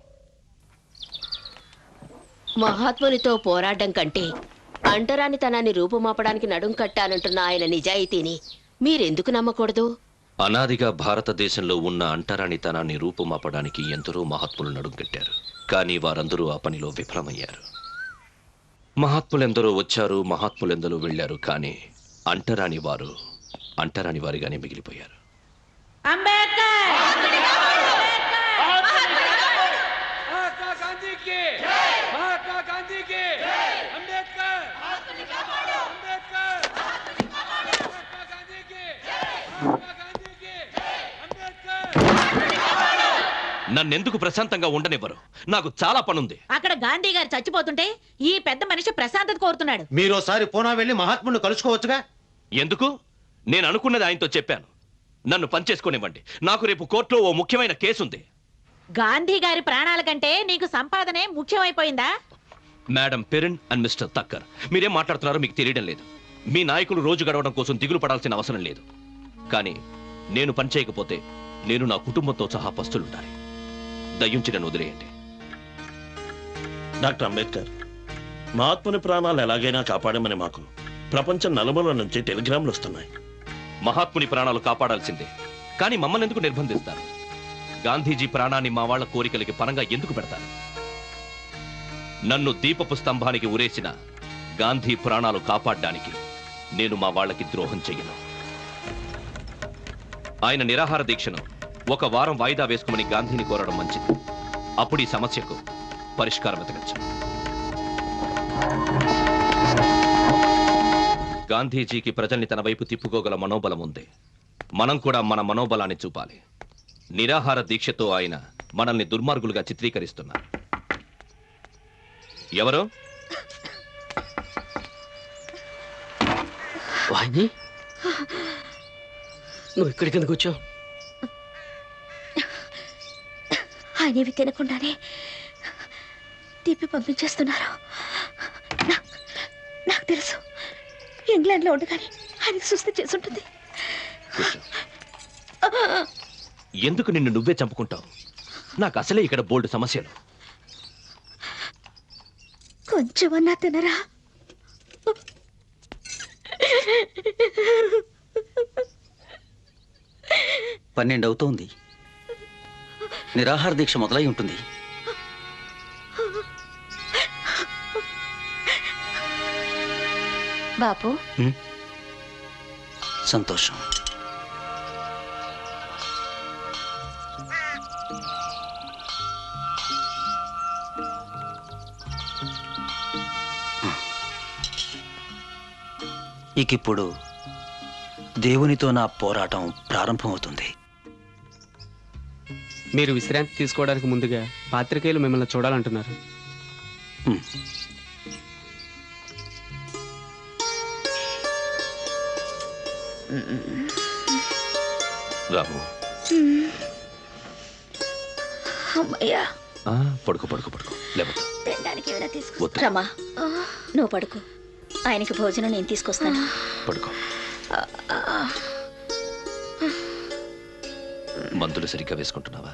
మహాత్మునితో పోరాటం కంటే అంటరానితనాన్ని రూపుమాపడానికి నడుం కట్టాలంటున్న ఆయన నిజాయితీని మీరెందుకు నమ్మకూడదు? అనాదిగా భారతదేశంలో ఉన్న అంటరానితనాన్ని రూపుమాపడానికి ఎందరో మహాత్ములు నడుం కట్టారు. కానీ వారందరూ ఆ పనిలో విఫలమయ్యారు. మహాత్ములెందరో వచ్చారు, మహాత్ములెందరో వెళ్ళారు. కానీ అంటరాని వారిగానే మిగిలిపోయారు. నన్నెందుకు ప్రశాంతంగా ఉండనివ్వరు? నాకు చాలా పనుంది. అక్కడ గాంధీ గారు చచ్చిపోతుంటే ఈ పెద్ద మనిషి ప్రశాంతత కోరుతున్నాడు. మీరోసారి పూనా వెళ్ళి మహాత్ముని కలుసుకోవచ్చుగా. ఎందుకు? నేను అనుకున్నది ఆయనతో చెప్పాను. నన్ను పనిచేసుకోనివ్వండి. నాకు రేపు కోర్టులో ఓ ముఖ్యమైన కేసుంది. గాంధీ గారి ప్రాణాల కంటే నీకు సంపాదనే ముఖ్యమైపోయిందా? మేడం పెరిన్ అండ్ మిస్టర్ తక్కర్, మీరేం మాట్లాడుతున్నారో మీకు తెలియడం లేదు. మీ నాయకులు రోజు గడవడం కోసం దిగులు పడాల్సిన అవసరం లేదు. కానీ నేను పనిచేయకపోతే నేను నా కుటుంబంతో సహా పస్తులుండాలి. దయ్యుంచి నన్ను వదిలేయండి. డాక్టర్ అంబేద్కర్, మహాత్ముని ప్రాణాలు ఎలాగైనా కాపాడమని మాకు ప్రపంచం నలుమూల నుంచి టెలిగ్రామ్లు వస్తున్నాయి. మహాత్ముని ప్రాణాలు కాపాడాల్సిందే, కానీ మమ్మల్ని ఎందుకు నిర్బంధిస్తారు? గాంధీజీ ప్రాణాన్ని మా వాళ్ల కోరికలకి పరంగా ఎందుకు పెడతారు? నన్ను దీపపు స్తంభానికి ఉరేసిన గాంధీ ప్రాణాలు కాపాడడానికి నేను మా వాళ్లకి ద్రోహం చెయ్యను. ఆయన నిరాహార దీక్షను 1 వారం వాయిదా వేసుకోమని గాంధీని కోరడం మంచిది. అప్పుడు ఈ సమస్యకు పరిష్కారం వెతకచ్చు. గాంధీజీకి ప్రజల్ని తన వైపు తిప్పుకోగల మనోబలం ఉంది. మనం కూడా మన మనోబలాన్ని చూపాలి. నిరాహార దీక్షతో ఆయన మనల్ని దుర్మార్గులుగా చిత్రీకరిస్తున్నారు. ఎవరు? వాణి, నువ్వు ఇక్కడికి ఎందుకు వచ్చావు? ఆయనేవి తినకుండానే తిప్పి పంపించేస్తున్నారు. నాకు తెలుసు, ఇంగ్లాండ్లో ఉండగానే ఆయనకి సుస్థి చేసి ఉంటుంది. ఎందుకు నిన్ను నువ్వే చంపుకుంటావు? నాకు అసలే ఇక్కడ బోల్డ్ సమస్యలు. కొంచెమన్నా తినరా? 12 అవుతోంది. నిరాహార దీక్ష మొదలై ఉంటుంది. బాపు, సంతోషం. ఇకిప్పుడు దేవునితో నా పోరాటం ప్రారంభమవుతుంది. మీరు విశ్రాంతి తీసుకోవడానికి ముందుగా పాత్రికేయులు మిమ్మల్ని చూడాలంటున్నారు. రాము అమ్మయ్యా పడుకో పడుకో పడుకో లేవద్దు. తినడానికి ఏమైనా తీసుకొస్తా. రమా నువ్వు పడుకో, ఆయనకి భోజనం నేను తీసుకొస్తాను. పడుకో. మందులు సరిగ్గా వేసుకుంటున్నావా?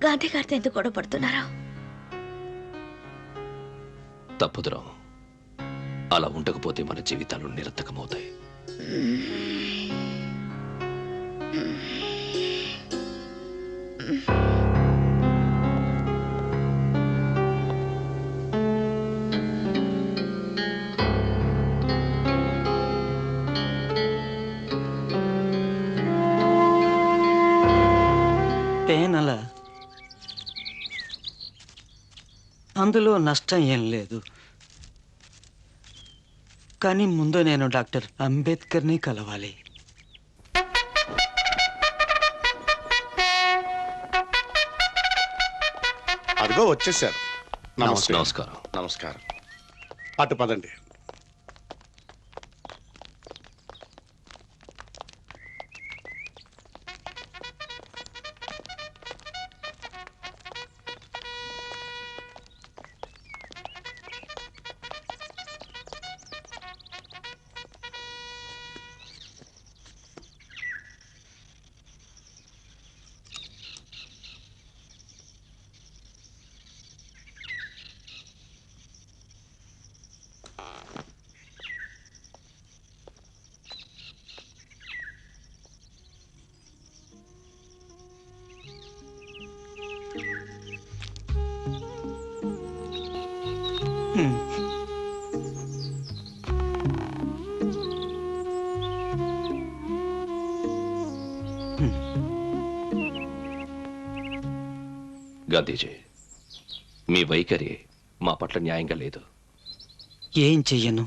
గాంధీ గారితో ఎందుకు గొడవ పడుతున్నారా? తప్పదు రాము, అలా ఉండకపోతే మన జీవితాలు నిరర్థకమవుతాయి. పెయిన్ అలా, అందులో నష్టం ఏం లేదు. కానీ ముందు నేను డాక్టర్ అంబేద్కర్ని కలవాలి. అదిగో వచ్చేసారు. నమస్కారం. నమస్కారం. అటు పదండి. గాంధీజీ, మీ వైఖరి మా పట్ల న్యాయంగా లేదు. ఏం చెయ్యను?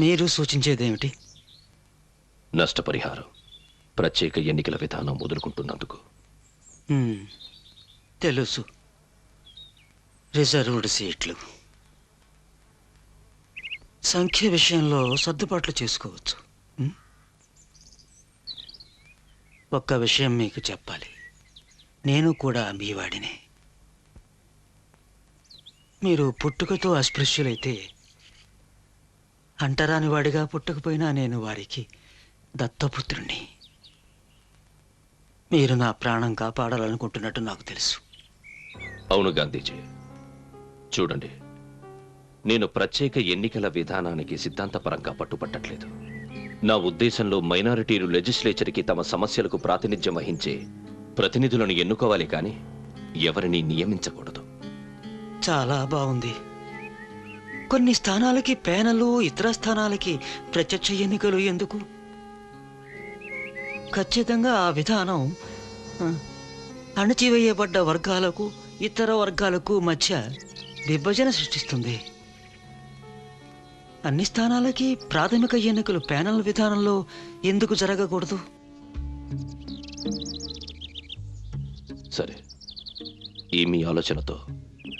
మీరు సూచించేదేమిటి? నష్టపరిహారం, ప్రత్యేక ఎన్నికల విధానం మొదలుకుంటున్నందుకు. తెలుసు, రిజర్వ్డ్ సీట్లు సంఖ్య విషయంలో సర్దుబాట్లు చేసుకోవచ్చు. ఒక్క విషయం మీకు చెప్పాలి, నేను కూడా మీ వాడినే. మీరు పుట్టుకతో అస్పృశ్యులైతే అంటరాని వాడిగా పుట్టకపోయినా నేను వారికి దత్తపుత్రుణ్ణి. మీరు నా ప్రాణం కాపాడాలనుకుంటున్నట్టు నాకు తెలుసు. అవును గాంధీజీ, చూడండి, నేను ప్రత్యేక ఎన్నికల విధానానికి సిద్ధాంతపరంగా పట్టుపట్టట్లేదు. నా ఉద్దేశంలో మైనారిటీలు లెజిస్లేచర్కి తమ సమస్యలకు ప్రాతినిధ్యం వహించే ప్రతినిధులను ఎన్నుకోవాలి, కానీ ఎవరిని నియమించకూడదు. చాలా బాగుంది. కొన్ని స్థానాలకి పేనలు, ఇతర స్థానాలకి ప్రత్యక్ష ఎన్నికలు ఎందుకు? ఖచ్చితంగా ఆ విధానం అణచివేయబడ్డ వర్గాలకు, ఇతర వర్గాలకు మధ్య విభజన సృష్టిస్తుంది. అన్ని స్థానాలకి ప్రాథమిక ఎన్నికలు ప్యానల్ విధానంలో ఎందుకు జరగకూడదు? సరే, ఈ మీ ఆలోచనతో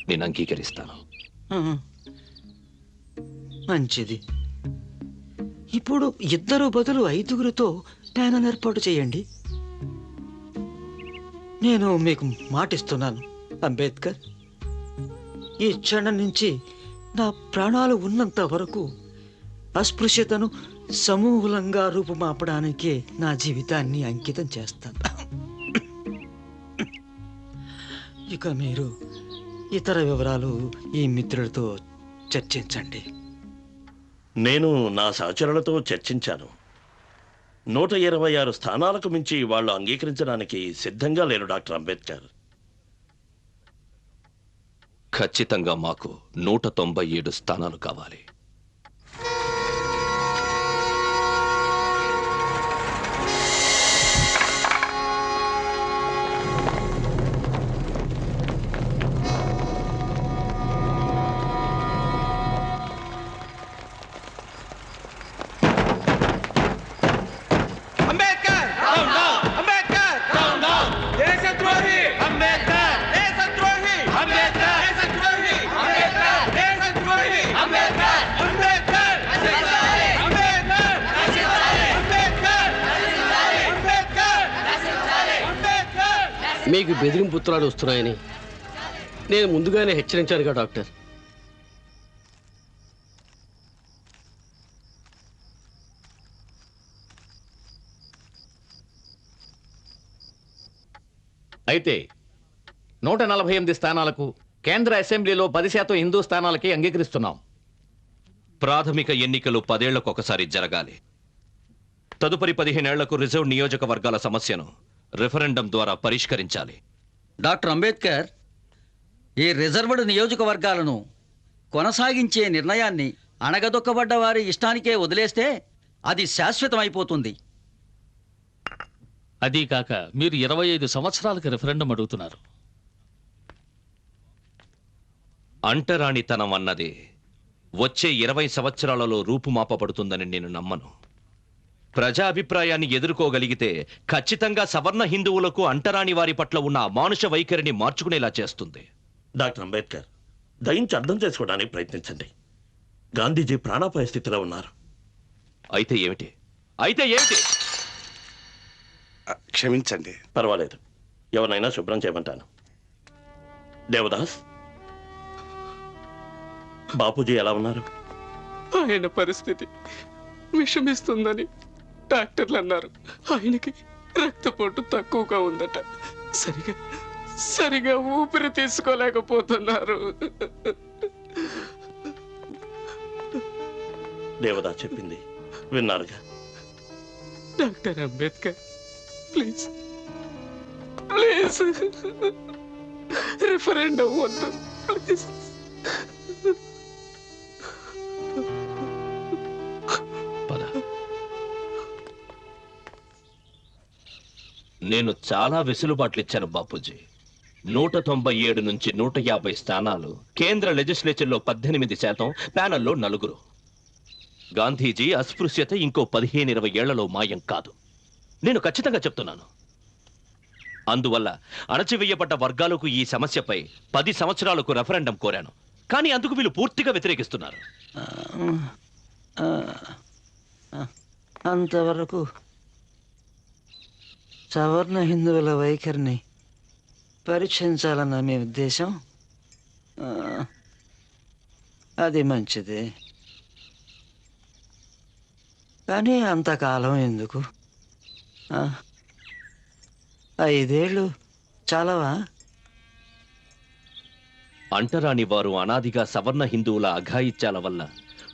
నేను అంగీకరిస్తాను. మంచిది. ఇప్పుడు 2 బదులు 5గురితో ప్యానల్ ఏర్పాటు చేయండి. నేను మీకు మాటిస్తున్నాను అంబేద్కర్, ఈ క్షణం నుంచి నా ప్రాణాలు ఉన్నంత వరకు అస్పృశ్యతను సమూలంగా రూపుమాపడానికే నా జీవితాన్ని అంకితం చేస్తాను. ఇక మీరు ఇతర వివరాలు ఈ మిత్రులతో చర్చించండి. నేను నా సహచరులతో చర్చించాను. 126 స్థానాలకు మించి వాళ్ళు అంగీకరించడానికి సిద్ధంగా లేరు డాక్టర్ అంబేద్కర్. ఖచ్చితంగా మాకు 197 స్థానాలు కావాలి. మీకు బెదిరింపుత్రాలు వస్తున్నాయని నేను ముందుగానే హెచ్చరించానుగా డాక్టర్. అయితే 148 స్థానాలకు కేంద్ర అసెంబ్లీలో 10% హిందూ స్థానాలకి అంగీకరిస్తున్నాం. ప్రాథమిక ఎన్నికలు 10 ఏళ్లకొకసారి జరగాలి. తదుపరి 15 ఏళ్లకు రిజర్వ్ నియోజకవర్గాల సమస్యను రిఫరెండం ద్వారా పరిష్కరించాలి. డాక్టర్ అంబేద్కర్, ఈ రిజర్వ్డ్ నియోజకవర్గాలను కొనసాగించే నిర్ణయాన్ని అణగదొక్కబడ్డ వారి ఇష్టానికే వదిలేస్తే అది శాశ్వతమైపోతుంది. అదీ కాక మీరు 25 సంవత్సరాలకు రిఫరెండం అడుగుతున్నారు. అంటరానితనం అన్నది వచ్చే 20 సంవత్సరాలలో రూపుమాపబడుతుందని నేను నమ్మను. ప్రజా అభిప్రాయాన్ని ఎదుర్కోగలిగితే ఖచ్చితంగా సవర్ణ హిందువులకు అంటరాని వారి పట్ల ఉన్న అమానుష వైఖరిని మార్చుకునేలా చేస్తుంది. డాక్టర్ అంబేద్కర్, దయించి అర్థం చేసుకోవడానికి ప్రయత్నించండి. గాంధీజీ ప్రాణాపాయ స్థితిలో ఉన్నారు. అయితే ఏమిటి? క్షమించండి. పర్వాలేదు, ఎవరినైనా శుభ్రం చేయమంటాను. దేవదాస్, బాపూజీ ఎలా ఉన్నారు? ఆయన పరిస్థితి విషమిస్తుందని డాక్టర్లు అన్నారు. ఆయనకి రక్తపోటు తక్కువగా ఉందట. సరిగా ఊపిరి తీసుకోలేకపోతున్నారు. దేవదాస్ చెప్పింది విన్నారుగా. డాక్టర్ అంబేద్కర్, ప్లీజ్ రిఫరెండం వద్దు, ప్లీజ్. నేను చాలా వెసులుబాట్లు ఇచ్చాను బాపూజీ. 197 నుంచి 150 స్థానాలు, కేంద్ర లెజిస్లేచర్లో 18%, ప్యానెల్లో 4. గాంధీజీ అస్పృశ్యత ఇంకో 15-20 ఏళ్లలో మాయం కాదు. నేను ఖచ్చితంగా చెప్తున్నాను. అందువల్ల అణచివేయబడ్డ వర్గాలకు ఈ సమస్యపై 10 సంవత్సరాలకు రెఫరెండం కోరాను. కానీ అందుకు వీళ్ళు పూర్తిగా వ్యతిరేకిస్తున్నారు. అంతవరకు సవర్ణ హిందువుల వైఖరిని పరీక్షించాలన్న మీ ఉద్దేశం. అది మంచిదే, కానీ అంతకాలం ఎందుకు? 5 ఏళ్ళు చాలవా? అంటరాని వారు అనాదిగా సవర్ణ హిందువుల అఘాయిత్యాల వల్ల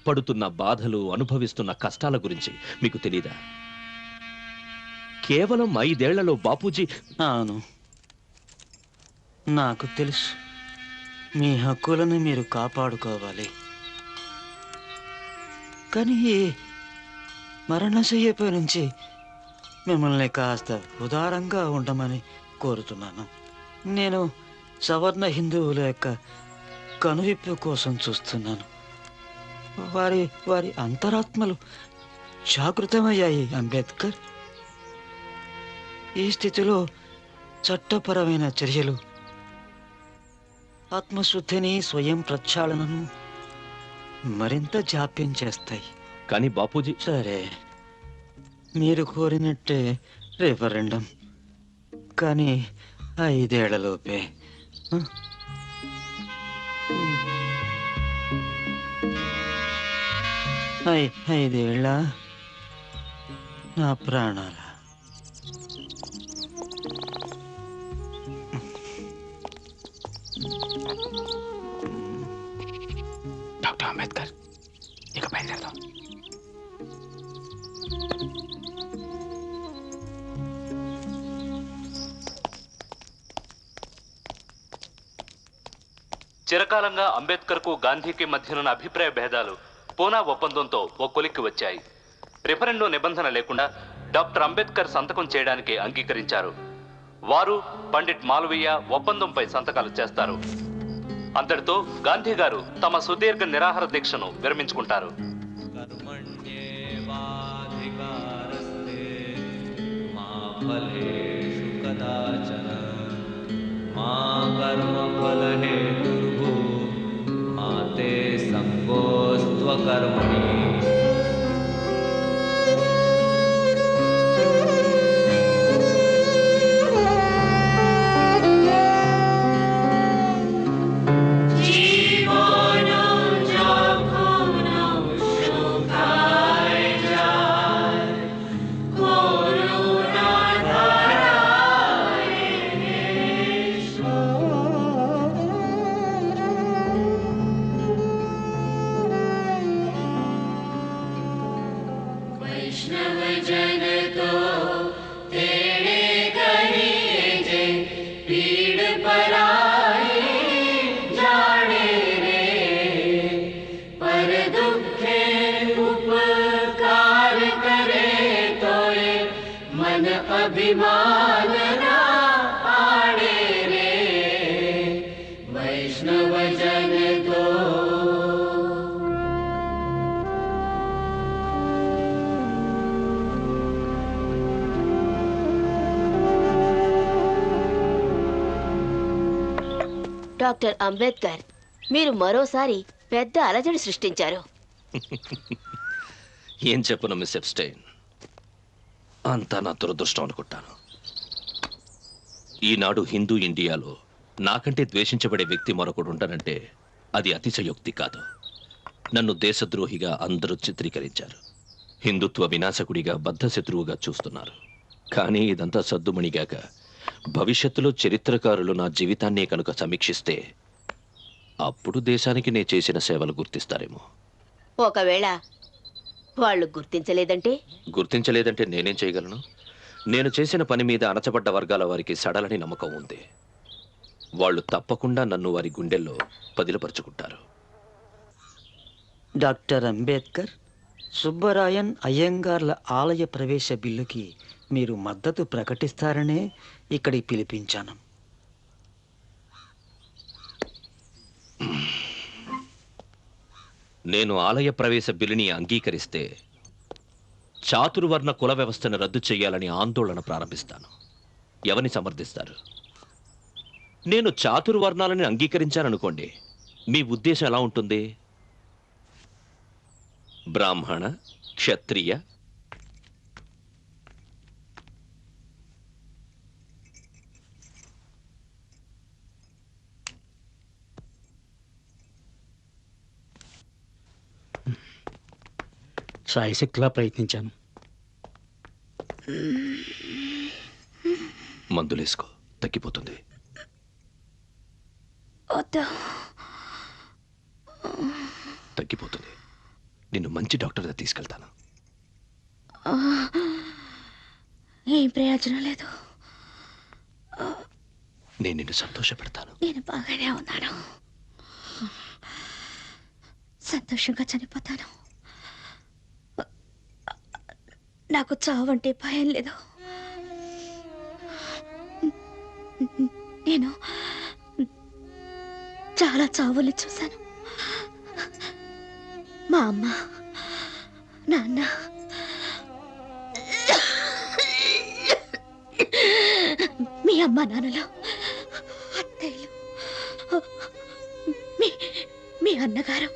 పడుతున్న బాధలు, అనుభవిస్తున్న కష్టాల గురించి మీకు తెలీదా? కేవలం 5 ఏళ్లలో బాపూజీ... అవును, నాకు తెలుసు. మీ హక్కులను మీరు కాపాడుకోవాలి. కానీ మరణశయ్యపై నుంచి మిమ్మల్ని కాస్త ఉదారంగా ఉండమని కోరుతున్నాను. నేను సవర్ణ హిందువుల యొక్క కనువిప్పు కోసం చూస్తున్నాను. వారి అంతరాత్మలు జాగృతమయ్యాయి అంబేద్కర్. ఈ స్థితిలో చట్టపరమైన చర్యలు ఆత్మశుద్ధిని, స్వయం ప్రక్షాళనను మరింత జాప్యం చేస్తాయి. కానీ బాపూజీ... సరే, మీరు కోరినట్టే రిఫరెండం, కానీ 5 ఏళ్లలోపే. 5 ఏళ్ళ నా ప్రాణాల. డాక్టర్ అంబేద్కర్, ఇక బయలుదేరదాం. చిరకాలంగా అంబేద్కర్కు గాంధీకి మధ్యనున్న అభిప్రాయ భేదాలు పూనా ఒప్పందంతో ఓ కొలిక్కి వచ్చాయి. రిఫరెండం నిబంధన లేకుండా డాక్టర్ అంబేద్కర్ సంతకం చేయడానికి అంగీకరించారు. వారు పండిట్ మాల్వీయ ఒప్పందంపై సంతకాలు చేస్తారు. అంతటితో గాంధీ గారు తమ సుదీర్ఘ నిరాహార దీక్షను విరమించుకుంటారు. డాక్టర్ అంబేద్కర్, మీరు మరోసారి పెద్ద అలజడి సృష్టించారు. ఏం చెప్పను మిస్ ఎప్స్టైన్, అంతా నా దురదృష్టం అనుకుంటాను. ఈనాడు హిందూ ఇండియాలో నాకంటే ద్వేషించబడే వ్యక్తి మరొకడు ఉంటానంటే అది అతిశయోక్తి కాదు. నన్ను దేశద్రోహిగా అందరూ చిత్రీకరించారు. హిందుత్వ వినాశకుడిగా బద్ధశత్రువుగా చూస్తున్నారు. కానీ ఇదంతా సద్దుమణిగాక భవిష్యత్తులో చరిత్రకారులు నా జీవితాన్నే కనుక సమీక్షిస్తే అప్పుడు దేశానికి నేను చేసిన సేవలు గుర్తిస్తారేమో. ఒకవేళ వాళ్ళు గుర్తించలేదంటే నేనేం చేయగలను? నేను చేసిన పని మీద అణచబడ్డ వర్గాల వారికి సడలని నమ్మకం ఉంది. వాళ్ళు తప్పకుండా నన్ను వారి గుండెల్లో పదిలపరుచుకుంటారు. డాక్టర్ అంబేద్కర్, సుబ్బరాయన్ అయ్యంగార్ల ఆలయ ప్రవేశ బిల్లుకి మీరు మద్దతు ప్రకటిస్తారనే ఇక్కడికి పిలిపించాను. నేను ఆలయ ప్రవేశ బిల్లుని అంగీకరిస్తే చాతుర్వర్ణ కుల వ్యవస్థను రద్దు చేయాలని ఆందోళన ప్రారంభిస్తాను. ఎవరిని సమర్థిస్తారు? నేను చాతుర్వర్ణాలని అంగీకరించాననుకోండి, మీ ఉద్దేశం ఎలా ఉంటుంది? బ్రాహ్మణ, క్షత్రియ, శాయశక్తిలా ప్రయత్నించాను. మందులేసుకో, తగ్గిపోతుంది. తగ్గిపోతుంది. నిన్ను మంచి డాక్టర్ దగ్గర తీసుకెళ్తాను. ఏం ప్రయోజనం లేదు. నేను నిన్ను సంతోషపెడతాను. నేను బాగానే ఉన్నాను. సంతోషంగా చనిపోతాను. నాకు చావంటే భయం లేదు. నేను చాలా చావుల్ని చూశాను. మా అమ్మ, నాన్న, మీ అమ్మ నాన్నలు, అత్తయ్యలు, మీ అన్నగారు,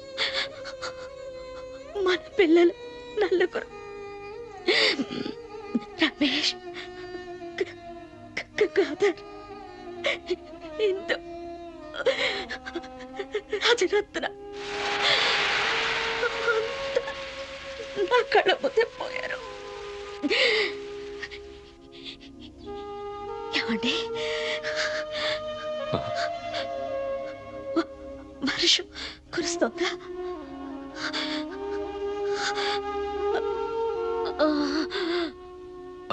మన పిల్లలు నలుగురు, రమేష్, గంగాధర్, ఇందు, రాజరత్న నా కళ్ళ ముందే పోయారు. ఏమండి, వర్షం కురుస్తోందా?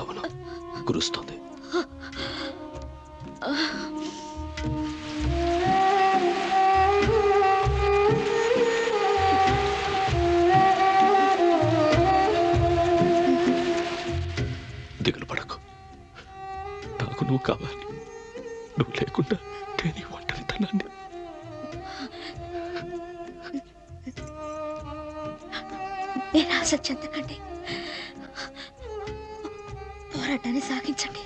అవును, కురుస్తోంది. దిగులు పడకు. నాకు నువ్వు కావాలి. నువ్వు లేకుండా నేను ఒంటరితనాన్ని. నిరాశ చెందకండి. పోరాటాన్ని సాగించండి.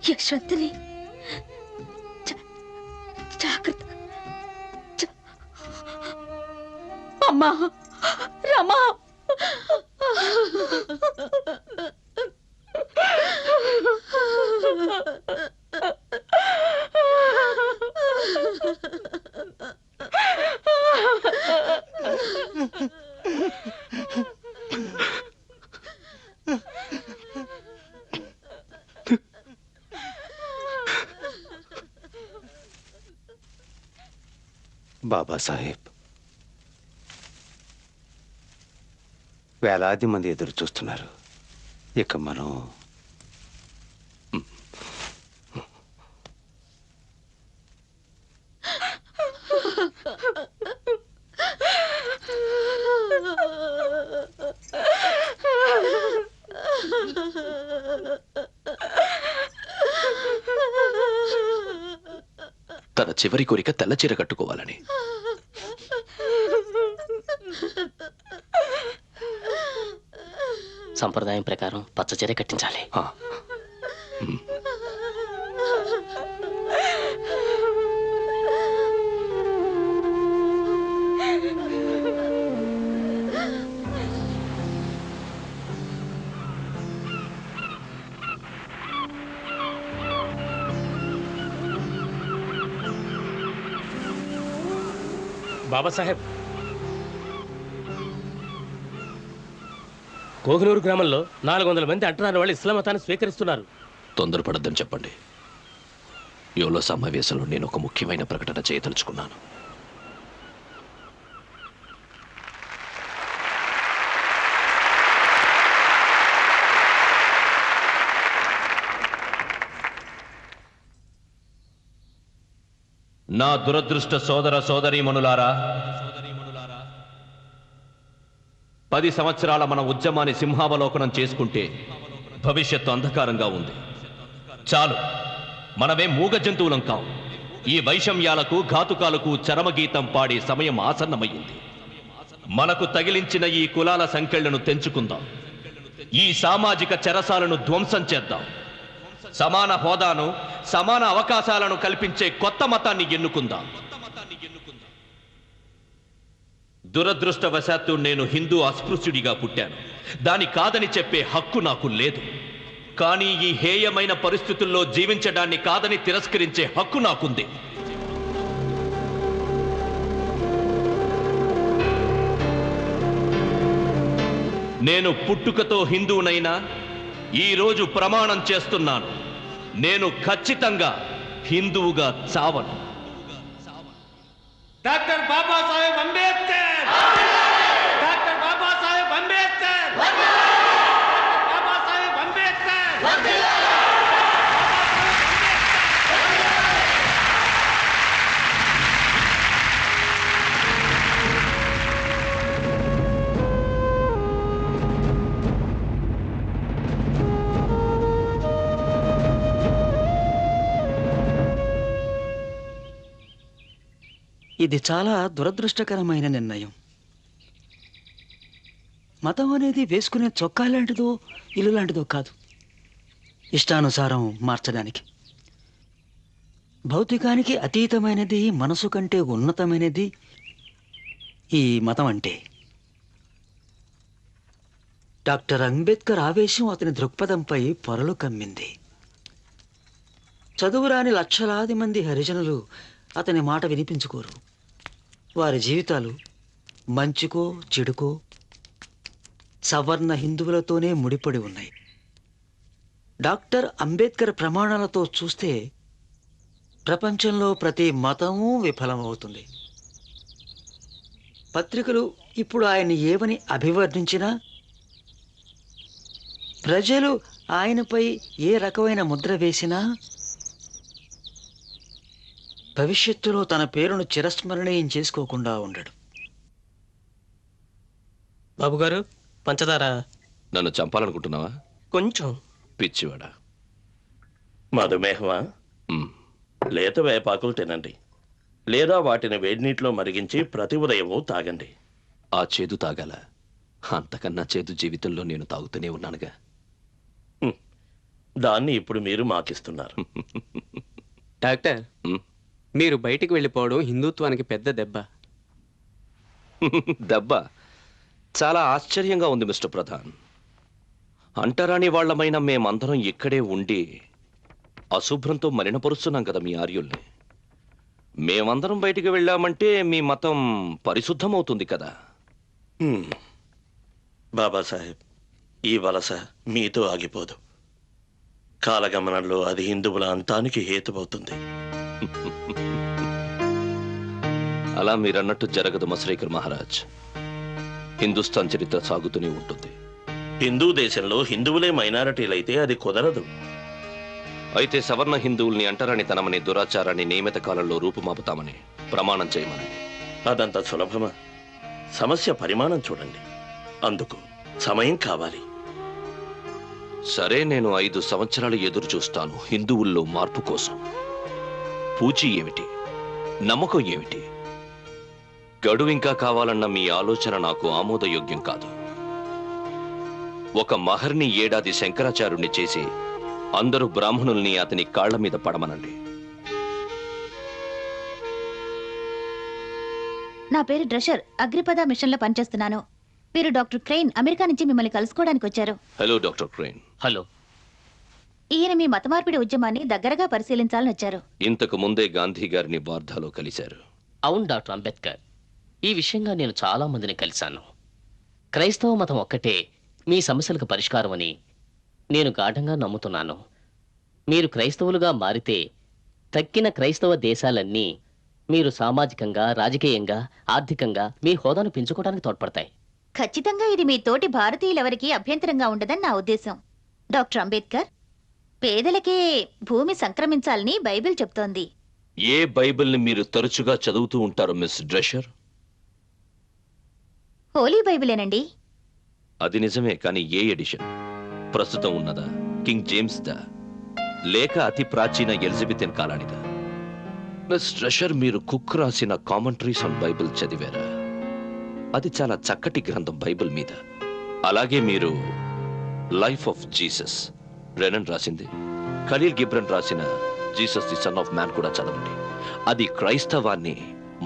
యశ్వంతుని జాగ్రత్త. అమ్మా, రమా, బాబాసాహెబ్, వేలాది మంది ఎదురు చూస్తున్నారు. ఇక మనం తన చివరి కోరిక తెల్ల చీర కట్టుకోవాలని. సంప్రదాయం ప్రకారం పచ్చ చీర కట్టించాలి. బాబాసాహెబ్, కోహినూరు గ్రామంలో 400 మంది అంటరాని వాళ్ళు ఇస్లాం మతాన్ని స్వీకరిస్తున్నారు. తొందరపడద్దని చెప్పండి. యోలో సమావేశంలో నేను ఒక ముఖ్యమైన ప్రకటన చేయదలుచుకున్నాను. నా దురదృష్ట సోదర సోదరీమణులారా, 10 సంవత్సరాల మన ఉద్యమాన్ని సింహావలోకనం చేసుకుంటే భవిష్యత్తు అంధకారంగా ఉంది. చాలు, మనమే మూగ జంతువులం కావు. ఈ వైషమ్యాలకు ఘాతుకాలకు చరమగీతం పాడే సమయం ఆసన్నమయ్యింది. మనకు తగిలించిన ఈ కులాల సంకెళ్లను తెంచుకుందాం. ఈ సామాజిక చెరసాలను ధ్వంసం చేద్దాం. సమాన హోదాను, సమాన అవకాశాలను కల్పించే కొత్త మతాన్ని ఎన్నుకుందాం. దురదృష్టవశాత్తు నేను హిందూ అస్పృశ్యుడిగా పుట్టాను. దాని కాదని చెప్పే హక్కు నాకు లేదు. కానీ ఈ హేయమైన పరిస్థితుల్లో జీవించడాన్ని కాదని తిరస్కరించే హక్కు నాకుంది. నేను పుట్టుకతో హిందువునైనా ఈరోజు ప్రమాణం చేస్తున్నాను, నేను ఖచ్చితంగా హిందువుగా చావను. Doctor Babasaheb Ambedkar, doctor Babasaheb Ambedkar, Babasaheb Ambedkar. ఇది చాలా దురదృష్టకరమైన నిర్ణయం. మతం అనేది వేసుకునే చొక్కా లాంటిదో ఇల్లు లాంటిదో కాదు, ఇష్టానుసారం మార్చడానికి. భౌతికానికి అతీతమైనది, మనసు కంటే ఉన్నతమైనది ఈ మతం అంటే. డాక్టర్ అంబేద్కర్ ఆవేశం అతని దృక్పథంపై పొరలు కమ్మింది. చదువురాని లక్షలాది మంది హరిజనులు అతని మాట వినిపించుకోరు. వారి జీవితాలు మంచికో చెడుకో సవర్ణ హిందువులతోనే ముడిపడి ఉన్నాయి. డాక్టర్ అంబేద్కర్ ప్రమాణాలతో చూస్తే ప్రపంచంలో ప్రతి మతమూ విఫలమవుతుంది. పత్రికలు ఇప్పుడు ఆయన్ని ఏమని అభివర్ణించినా, ప్రజలు ఆయనపై ఏ రకమైన ముద్ర వేసినా, భవిష్యత్తులో తన పేరును చిరస్మరణీయం చేసుకోకుండా ఉండడు. బాబుగారు, పంచదార. నన్ను చంపాలనుకుంటున్నావా? కొంచెం. పిచ్చివాడా. మధుమేహమా? లేత వేపాకులు తినండి, లేదా వాటిని వేడినీటిలో మరిగించి ప్రతి ఉదయము తాగండి. ఆ చేదు తాగాల? అంతకన్నా చేదు జీవితంలో నేను తాగుతూనే ఉన్నానుగా. దాన్ని ఇప్పుడు మీరు మాకిస్తున్నారు. డాక్టర్, మీరు బయటికి వెళ్ళిపోవడం హిందుత్వానికి పెద్ద దెబ్బ. దెబ్బ? చాలా ఆశ్చర్యంగా ఉంది మిస్టర్ ప్రధాన్. అంటరాని వాళ్లమైన మేమందరం ఇక్కడే ఉండి అశుభ్రంతో మలినపరుస్తున్నాం కదా మీ ఆర్యుల్ని. మేమందరం బయటికి వెళ్ళామంటే మీ మతం పరిశుద్ధమవుతుంది కదా. బాబాసాహెబ్, ఈ వలస మీతో ఆగిపోదు. కాలగమనంలో అది హిందువుల అంతానికి హేతువవుతుంది. అలా మీరన్నట్టు జరగదు మసరేకర్ మహారాజ్. హిందుస్థాన్ చరిత్ర సాగుతూనే ఉంటుంది. హిందూ దేశంలో హిందువులే మైనారిటీలైతే అది కుదరదు. అయితే సవర్ణ హిందువుల్ని అంటరానితనమనే దురాచారాన్ని నియమిత కాలంలో రూపుమాపుతామని ప్రమాణం చేయమని. అదంత సులభమా? సమస్య పరిమాణం చూడండి, అందుకు సమయం కావాలి. సరే, నేను 5 సంవత్సరాలు ఎదురు చూస్తాను హిందువుల్లో మార్పు కోసం. పూచి ఏమిటి, నమ్మకం ఏమిటి? గడువు ఇంకా కావాలన్న మీ ఆలోచన నాకు ఆమోదయోగ్యం కాదు. ఒక మహర్ని ఏడాది శంకరాచార్యుణ్ణి చేసి అందరూ బ్రాహ్మణుల్ని అతని కాళ్ల మీద పడమనండి. నా పేరు డ్రెషర్, అగ్రిపద మిషన్లో పనిచేస్తున్నాను. మీరు డాక్టర్ క్రెయిన్ అమెరికా నుంచి మిమ్మల్ని కలుసుకోవడానికి వచ్చారు. Hello doctor crane. హలో. ఈయన మీ మత మార్పిడి ఉద్యమాన్ని దగ్గరగా పరిశీలించాలని వచ్చారు. ఇంతకు ముందే గాంధీ గారిని వార్ధాలో కలిశారు. అవును డాక్టర్ అంబేద్కర్. ఈ విషయంగా నేను చాలా మందిని కలిశాను. క్రైస్తవ మతం ఒక్కటే మీ సమస్యలకు పరిష్కారం అని నేను గాఢంగా నమ్ముతున్నాను. మీరు క్రైస్తవులుగా మారితే తక్కిన క్రైస్తవ దేశాలన్నీ మీరు సామాజికంగా, రాజకీయంగా, ఆర్థికంగా మీ హోదాను పెంచుకోవడానికి తోడ్పడతాయి. ఖచ్చితంగా ఇది మీ తోటి భారతీయులెవరికీ అభ్యంతరంగా ఉండదని నా ఉద్దేశం. డాక్టర్ అంబేద్కర్, పేదలకే భూమి సంక్రమించాలని బైబిల్ చెప్తోంది. ఏ బైబిల్ని మీరు తరచుగా చదువుతూ ఉంటారు మిస్ డ్రెషర్? హోలీ బైబిలేనండి. అది నిజమే, కానీ ఏ ఎడిషన్? ప్రస్తుతం ఉన్నదా, కింగ్ జేమ్స్ దా, లేక అతి ప్రాచీన ఎలిజబెథన్ కాలానిదా? మిస్ డ్రెషర్, మీరు కుక్ రాసిన కామెంటరీస్ ఆన్ బైబిల్ చదివారా? అది చాలా చక్కటి గ్రంథం బైబిల్ మీద. అలాగే మీరు లైఫ్ ఆఫ్ జీసస్, రెనన్ రాసింది, ఖలీల్ గిబ్రన్ రాసిన Jesus the son of man కూడా చదవండి. అది క్రైస్తవాన్ని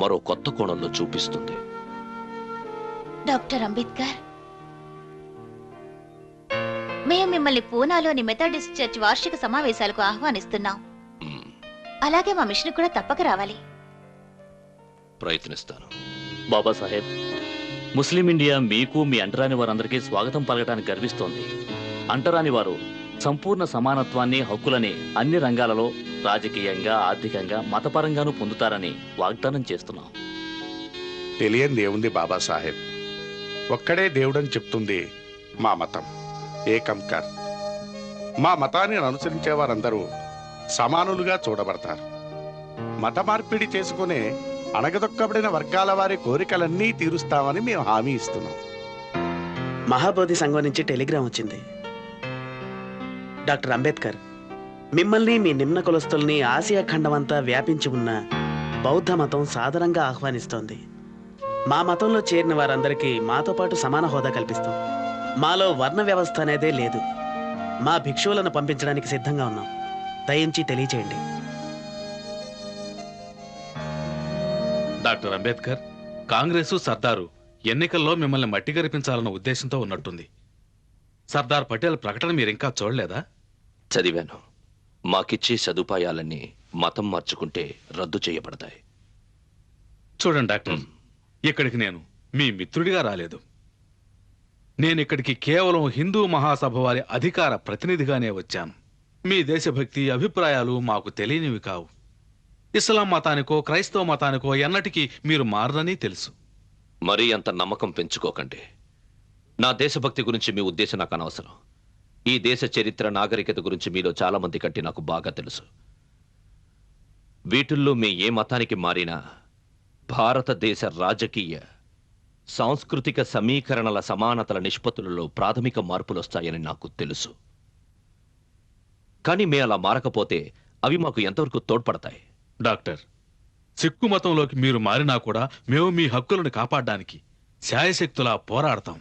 మరో కొత్త కోణంలో చూపిస్తుంది. డాక్టర్ అంబేద్కర్, మేము మిమ్మల్ని పూనాలోని మెథడిస్ట్ చర్చ్ వార్షిక సమావేశాలకు ఆహ్వానిస్తున్నాం. అలాగే మా మిషన్ కూడా తప్పక రావాలి. ప్రయత్నిస్తాను. బాబాసాహెబ్, ముస్లిం ఇండియా మీకు మీ అంటరాని వారందరికీ స్వాగతం పలకడానికి గర్విస్తోంది. అంటరాని వారు సంపూర్ణ సమానత్వాన్ని, హక్కులని అన్ని రంగాలలో రాజకీయంగా, ఆర్థికంగా, మతపరంగానూ పొందుతారని వాగ్దానం చేస్తున్నాం. తెలియని దేవుంది బాబాసాహెబ్. ఒక్కడే దేవుడని చెప్తుంది మా మతం, ఏకంకర్. మా మతాన్ని అనుసరించే వారందరూ సమానులుగా చూడబడతారు. మత మార్పిడి చేసుకునే అణగదొక్కబడిన వర్గాల వారి కోరికలన్నీ తీరుస్తామని మేము హామీ ఇస్తున్నాం. మహాబోధి సంఘం నుంచి టెలిగ్రామ్ వచ్చింది. డాక్టర్ అంబేద్కర్, మిమ్మల్ని మీ నిమ్న కులస్తుల్ని ఆసియా ఖండమంతా వ్యాపించి ఉన్న బౌద్ధ మతం సాదరంగా ఆహ్వానిస్తోంది. మా మతంలో చేరిన వారందరికీ మాతో పాటు సమాన హోదా కల్పిస్తాం. మాలో వర్ణ వ్యవస్థ అనేదే లేదు. మా భిక్షువులను పంపించడానికి సిద్ధంగా ఉన్నాం. దయించి తెలియచేయండి. డాక్టర్ అంబేద్కర్, కాంగ్రెసు సర్దారు ఎన్నికల్లో మిమ్మల్ని మట్టి గరిపించాలన్న ఉద్దేశంతో ఉన్నట్టుంది. సర్దార్ పటేల్ ప్రకటన మీరింకా చూడలేదా? చదివాను. మాకిచ్చే సదుపాయాలన్నీ మతం మార్చుకుంటే రద్దు చేయబడతాయి. చూడండి డాక్టర్, ఇక్కడికి నేను మీ మిత్రుడిగా రాలేదు. నేనిక్కడికి కేవలం హిందూ మహాసభ వారి అధికార ప్రతినిధిగానే వచ్చాను. మీ దేశభక్తి, అభిప్రాయాలు మాకు తెలియనివి కావు. ఇస్లాం మతానికో క్రైస్తవ మతానికో ఎన్నటికీ మీరు మారదని తెలుసు. మరీ అంత నమ్మకం పెంచుకోకండి. నా దేశభక్తి గురించి మీ ఉద్దేశం నాకు అనవసరం. ఈ దేశ చరిత్ర, నాగరికత గురించి మీలో చాలా మంది కంటే నాకు బాగా తెలుసు. వీటిల్లో మీ ఏ మతానికి మారినా భారతదేశ రాజకీయ, సాంస్కృతిక సమీకరణల సమానతల నిష్పత్తులలో ప్రాథమిక మార్పులు వస్తాయని నాకు తెలుసు. కానీ మే అలా మారకపోతే అవి మాకు ఎంతవరకు తోడ్పడతాయి? డాక్టర్, సిక్కు మతంలోకి మీరు మారినా కూడా మేము మీ హక్కులను కాపాడడానికి శాయశక్తులా పోరాడతాం.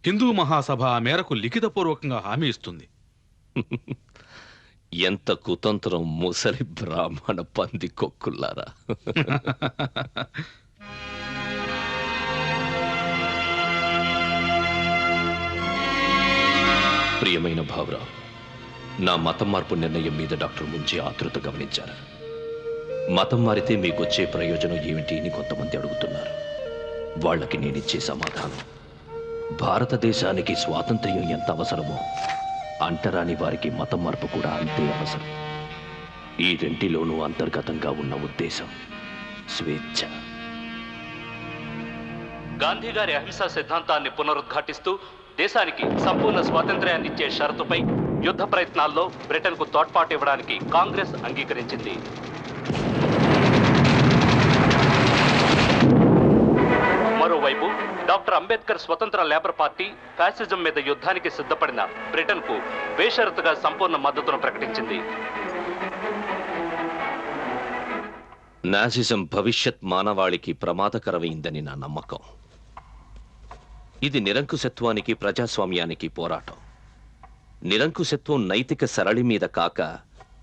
హిందూ మహాసభ ఆ మేరకు లిఖితపూర్వకంగా హామీ ఇస్తుంది. ఎంత కుతంత్రం ముసలి బ్రాహ్మణ పంది కొక్కుల్లారా! ప్రియమైన భావరావు, నా మతం మార్పు నిర్ణయం మీద డాక్టర్ ముంచి ఆతృత గమనించారు. మతం మారితే మీకొచ్చే ప్రయోజనం ఏమిటి అని కొంతమంది అడుగుతున్నారు. వాళ్ళకి నేనిచ్చే సమాధానం, భారతదేశానికి స్వాతంత్ర్యం ఎంత అవసరమో అంటరాని వారికి మతం మార్పు కూడా అంతే అవసరం. ఈ రెంటిలోనూ అంతర్గతంగా ఉన్న ఉద్దేశం స్వేచ్ఛ. గాంధీ గారి అహింసా సిద్ధాంతాన్ని పునరుద్ఘాటిస్తూ దేశానికి సంపూర్ణ స్వాతంత్ర్యాన్ని ఇచ్చే షరతుపై యుద్ధ ప్రయత్నాల్లో బ్రిటన్కు తోడ్పాటు ఇవ్వడానికి కాంగ్రెస్ అంగీకరించింది. మరోవైపు డాక్టర్ అంబేద్కర్ స్వతంత్ర లేబర్ పార్టీ ఫ్యాసిజం మీద యుద్ధానికి సిద్ధపడిన బ్రిటన్కు బేషరతుగా సంపూర్ణ మద్దతును ప్రకటించింది. నాసిజం భవిష్యత్ మానవాళికి ప్రమాదకరమైందని నా నమ్మకం. ఇది నిరంకుశత్వానికి, ప్రజాస్వామ్యానికి పోరాటం. నిరంకుశత్వం నైతిక సరళి మీద కాక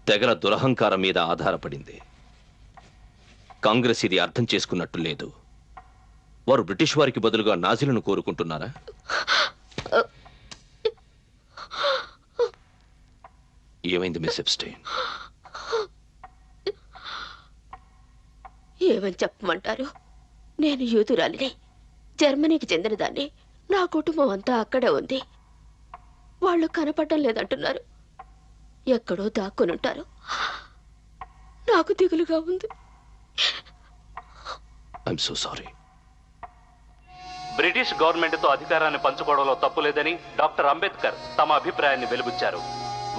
తెగల దురహంకారం మీద ఆధారపడింది. కాంగ్రెస్ ఇది అర్థం చేసుకున్నట్టు లేదు. వారు బ్రిటిష్ వారికి బదులుగా నాజీలను కోరుకుంటున్నారా? ఏమైంది మిస్ ఎప్స్టైన్? ఏమని చెప్పమంటారు? నేను యూతురాలిని, జర్మనీకి చెందినదాన్ని. నా కుటుంబం అంతా అక్కడే ఉంది. వాళ్ళు కనపడటం లేదంటున్నారు. ఎక్కడో దాక్కునుంటారు. నాకు దిగులుగా ఉంది. I'm so sorry. బ్రిటిష్ గవర్నమెంట్తో అధికారాన్ని పంచుకోవడంలో తప్పు లేదని డాక్టర్ అంబేద్కర్ తమ అభిప్రాయాన్ని వెలుబుచ్చారు.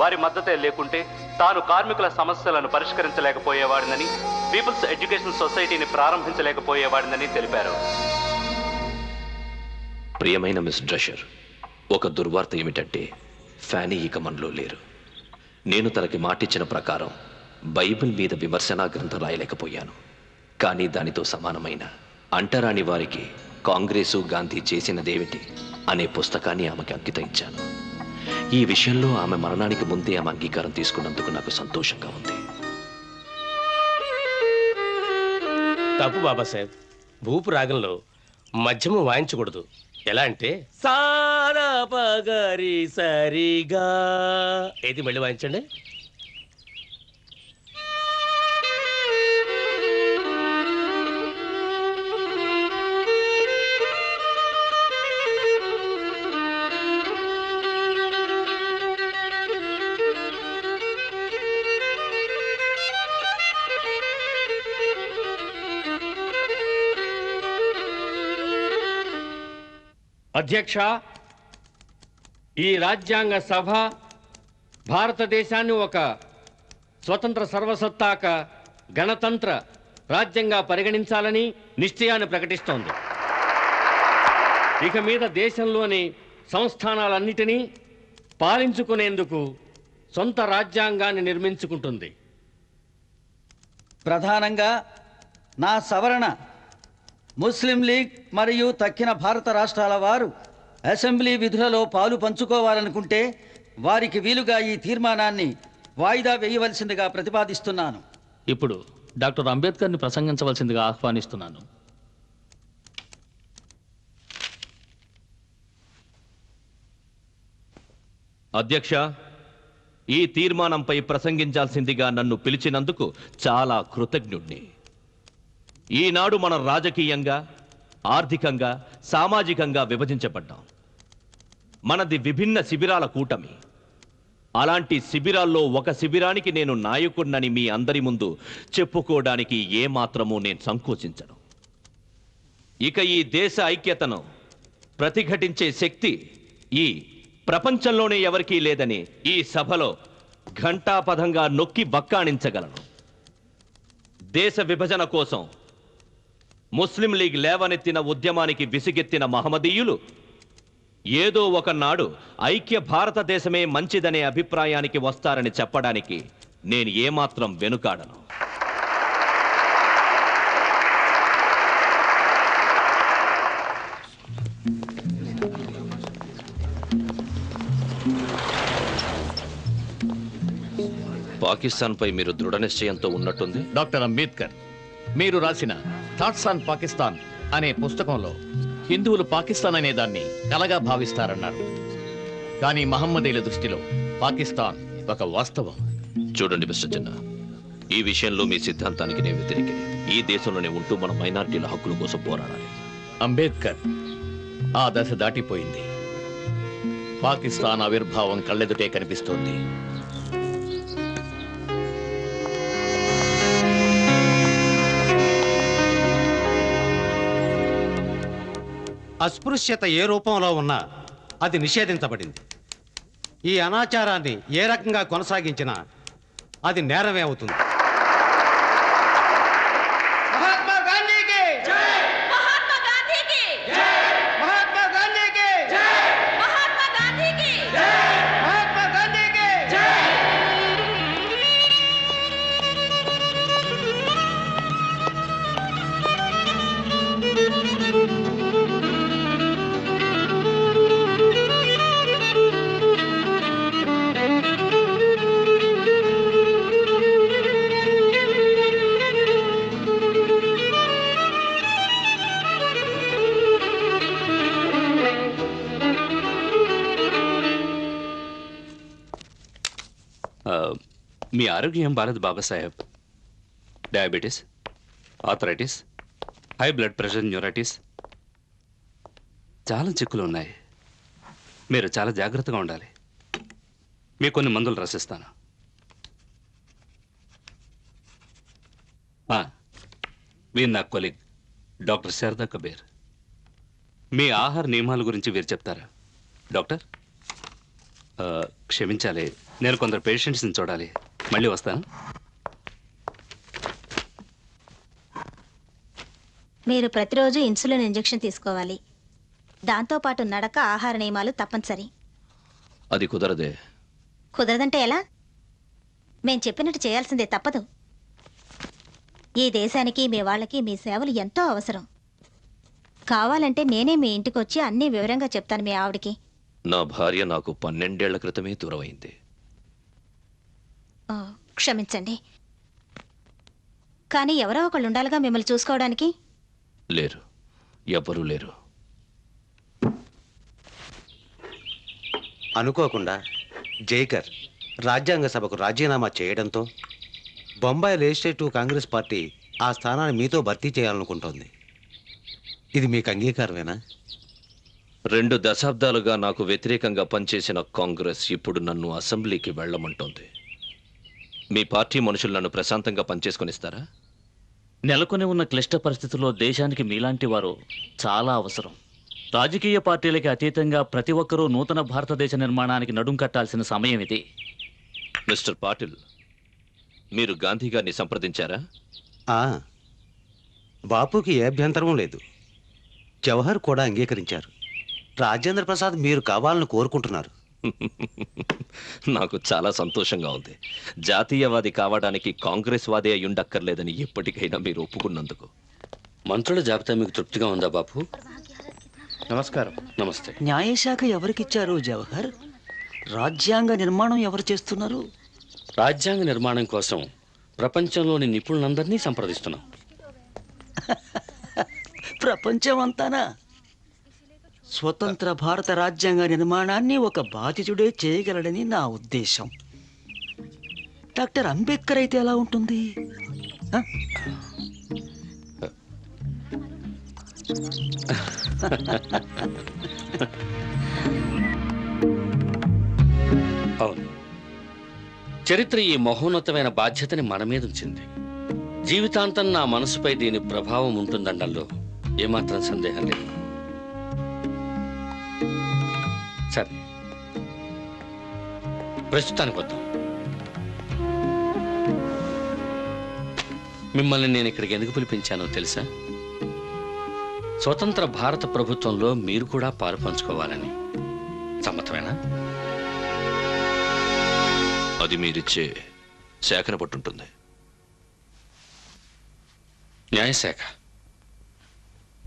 వారి మద్దతే లేకుంటే తాను కార్మికుల సమస్యలను పరిష్కరించలేకపోయేవాడినని, పీపుల్స్ ఎడ్యుకేషన్ సొసైటీని ప్రారంభించలేకపోయేవాడినని తెలిపారు. ప్రియమైన మిస్ డ్రెషర్, ఒక దుర్వార్త ఏమిటంటే ఫ్యానీ ఇక మనలో లేరు. నేను తనకి మాటిచ్చిన ప్రకారం బైబిల్ మీద విమర్శనా గ్రంథం రాయలేకపోయాను. కానీ దానితో సమానమైన అంటరాని వారికి కాంగ్రెసు గాంధీ చేసినదేమిటి అనే పుస్తకాన్ని ఆమెకి అంకితం ఇచ్చాను. ఈ విషయంలో ఆమె మరణానికి ముందే ఆమె అంగీకారం తీసుకున్నందుకు నాకు సంతోషంగా ఉంది. తప్పు బాబాసాహెబ్. భూపు రాగంలో మధ్యము వాయించకూడదు. ఎలా అంటే సారా పగరి సరిగా. ఏది మళ్ళీ వాయించండి. అధ్యక్ష, ఈ రాజ్యాంగ సభ భారతదేశాన్ని ఒక స్వతంత్ర సర్వసత్తాక గణతంత్ర రాజ్యంగా పరిగణించాలని నిశ్చయాన్ని ప్రకటిస్తోంది. ఇక మీద దేశంలోని సంస్థానాలన్నిటినీ పాలించుకునేందుకు సొంత రాజ్యాంగాన్ని నిర్మించుకుంటుంది. ప్రధానంగా నా సవరణ ముస్లిం లీగ్ మరియు తక్కిన భారత రాష్ట్రాల వారు అసెంబ్లీ విధులలో పాలు పంచుకోవాలనుకుంటే వారికి వీలుగా ఈ తీర్మానాన్ని వాయిదా వేయవలసిందిగా ప్రతిపాదిస్తున్నాను. ఇప్పుడు డాక్టర్ అంబేద్కర్ని ప్రసంగించవలసిందిగా ఆహ్వానిస్తున్నాను. అధ్యక్ష, ఈ తీర్మానంపై ప్రసంగించాల్సిందిగా నన్ను పిలిచినందుకు చాలా కృతజ్ఞుణ్ణి. ఈనాడు మనం రాజకీయంగా, ఆర్థికంగా, సామాజికంగా విభజించబడ్డాం. మనది విభిన్న శిబిరాల కూటమి. అలాంటి శిబిరాల్లో ఒక శిబిరానికి నేను నాయకుడినని మీ అందరి ముందు చెప్పుకోవడానికి ఏమాత్రమూ నేను సంకోచించను. ఇక ఈ దేశ ఐక్యతను ప్రతిఘటించే శక్తి ఈ ప్రపంచంలోనే ఎవరికీ లేదని ఈ సభలో ఘంటాపథంగా నొక్కి బక్కాణించగలను. దేశ విభజన కోసం ముస్లిం లీగ్ లేవనెత్తిన ఉద్యమానికి విసిగెత్తిన మహమ్మదీయులు ఏదో ఒకనాడు ఐక్య భారతదేశమే మంచిదనే అభిప్రాయానికి వస్తారని చెప్పడానికి నేను ఏమాత్రం వెనుకాడను. పాకిస్తాన్పై మీరు దృఢ నిశ్చయంతో ఉన్నట్టుంది. డాక్టర్ అంబేద్కర్, మీరు రాసిన థాట్స్ ఆన్ పాకిస్తాన్ అనే పుస్తకంలో హిందువులు పాకిస్తాన్ అనే దాన్ని కలగా భావిస్తారన్నారు. కానీ మహమ్మదీల దృష్టిలో పాకిస్తాన్ ఒక వాస్తవం. చూడండి మిస్టర్ జిన్నా, ఈ విషయంలో మీ సిద్ధాంతానికి నేను వ్యతిరేకిని. ఈ దేశంలోనే ఉంటూ మన మైనారిటీల హక్కుల కోసం పోరాడాలి. అంబేద్కర్ ఆ దశ దాటిపోయింది. పాకిస్తాన్ ఆవిర్భావం కళ్ళెదుటే కనిపిస్తోంది. అస్పృశ్యత ఏ రూపంలో ఉన్నా అది నిషేధించబడింది. ఈ అనాచారాన్ని ఏ రకంగా కొనసాగించినా అది నేరమే అవుతుంది. महात्मा गांधी की जय, महात्मा गांधी की जय, महात्मा गांधी की जय, महात्मा गांधी की जय, महात्मा गांधी की जय. మీ ఆరోగ్యం ఏం బాలేదు Babasaheb. Diabetes, arthritis, high blood pressure, neuritis, చాలా చిక్కులు ఉన్నాయి. మీరు చాలా జాగ్రత్తగా ఉండాలి. మీకు కొన్ని మందులు రాసిస్తాను. వీరు నా కొలీగ్ డాక్టర్ శారదా కబీర్. మీ ఆహార నియమాల గురించి వీరు చెప్తారా? డాక్టర్, క్షమించాలి, నేను కొందరు పేషెంట్స్ని చూడాలి. మళ్ళీ వస్తాను. మీరు ప్రతిరోజు ఇన్సులిన్ ఇంజెక్షన్ తీసుకోవాలి. దాంతోపాటు నడక, ఆహార నియమాలు తప్పనిసరి. అది కుదరదే. కుదరదంటే ఎలా? మేం చెప్పినట్టు చేయాల్సిందే, తప్పదు. ఈ దేశానికి, మీ వాళ్ళకి మీ సేవలు ఎంతో అవసరం. కావాలంటే నేనే మీ ఇంటికి వచ్చి అన్ని వివరంగా చెప్తాను మీ ఆవిడికి. నా భార్య నాకు 12 ఏళ్ల క్రితమే దూరమైంది. క్షమించండి, కానీ ఎవరో ఒకళ్ళు ఉండాలిగా మిమ్మల్ని చూసుకోవడానికి. లేరు, ఎవ్వరూ లేరు. అనుకోకుండా జైకర్ రాజ్యాంగ సభకు రాజీనామా చేయడంతో బొంబాయి లెజిస్లేటివ్ కాంగ్రెస్ పార్టీ ఆ స్థానాన్ని మీతో భర్తీ చేయాలనుకుంటోంది. ఇది మీకు అంగీకారమేనా? 2 దశాబ్దాలుగా నాకు వ్యతిరేకంగా పనిచేసిన కాంగ్రెస్ ఇప్పుడు నన్ను అసెంబ్లీకి వెళ్ళమంటోంది. మీ పార్టీ మనుషులు నన్ను ప్రశాంతంగా పనిచేసుకొనిస్తారా? నెలకొని ఉన్న క్లిష్ట పరిస్థితుల్లో దేశానికి మీలాంటి వారు చాలా అవసరం. రాజకీయ పార్టీలకి అతీతంగా ప్రతి ఒక్కరూ నూతన భారతదేశ నిర్మాణానికి నడుం కట్టాల్సిన సమయం ఇది. మిస్టర్ పాటిల్, మీరు గాంధీ గారిని సంప్రదించారా? బాపుకి ఏ అభ్యంతరం లేదు. జవహర్ కూడా అంగీకరించారు. రాజేంద్ర ప్రసాద్ మీరు కావాలని కోరుకుంటున్నారు. నాకు చాలా సంతోషంగా ఉంది. జాతీయవాది కావడానికి కాంగ్రెస్ వాదే అయ్యుండక్కర్లేదని ఎప్పటికైనా మీరు ఒప్పుకున్నందుకు. మంత్రుల జాబితా మీకు తృప్తిగా ఉందా బాపు? నమస్కారం. నమస్తే. న్యాయశాఖ ఎవరికిచ్చారు జవహర్? రాజ్యాంగ నిర్మాణం ఎవరు చేస్తున్నారు? రాజ్యాంగ నిర్మాణం కోసం ప్రపంచంలోని నిపుణులందరినీ సంప్రదిస్తున్నాం. ప్రపంచం అంతానా? స్వతంత్ర భారత రాజ్యాంగ నిర్మాణాన్ని ఒక బాధితుడే చేయగలడని నా ఉద్దేశం. డాక్టర్ అంబేద్కర్ అయితే ఎలా ఉంటుంది? అవును, చరిత్ర ఈ మహోన్నతమైన బాధ్యతని మన మీద ఉంచింది. జీవితాంతం నా మనసుపై దీని ప్రభావం ఉంటుందనడంలో ఏమాత్రం సందేహం లేదు. సరే, ప్రస్తుతానికి వద్దాం. మిమ్మల్ని నేను ఇక్కడికి ఎందుకు పిలిపించానో తెలుసా? స్వతంత్ర భారత ప్రభుత్వంలో మీరు కూడా పాలు పంచుకోవాలని. సమ్మతమేనా? అది మీరిచ్చే శాఖను పట్టుంటుంది. న్యాయశాఖ.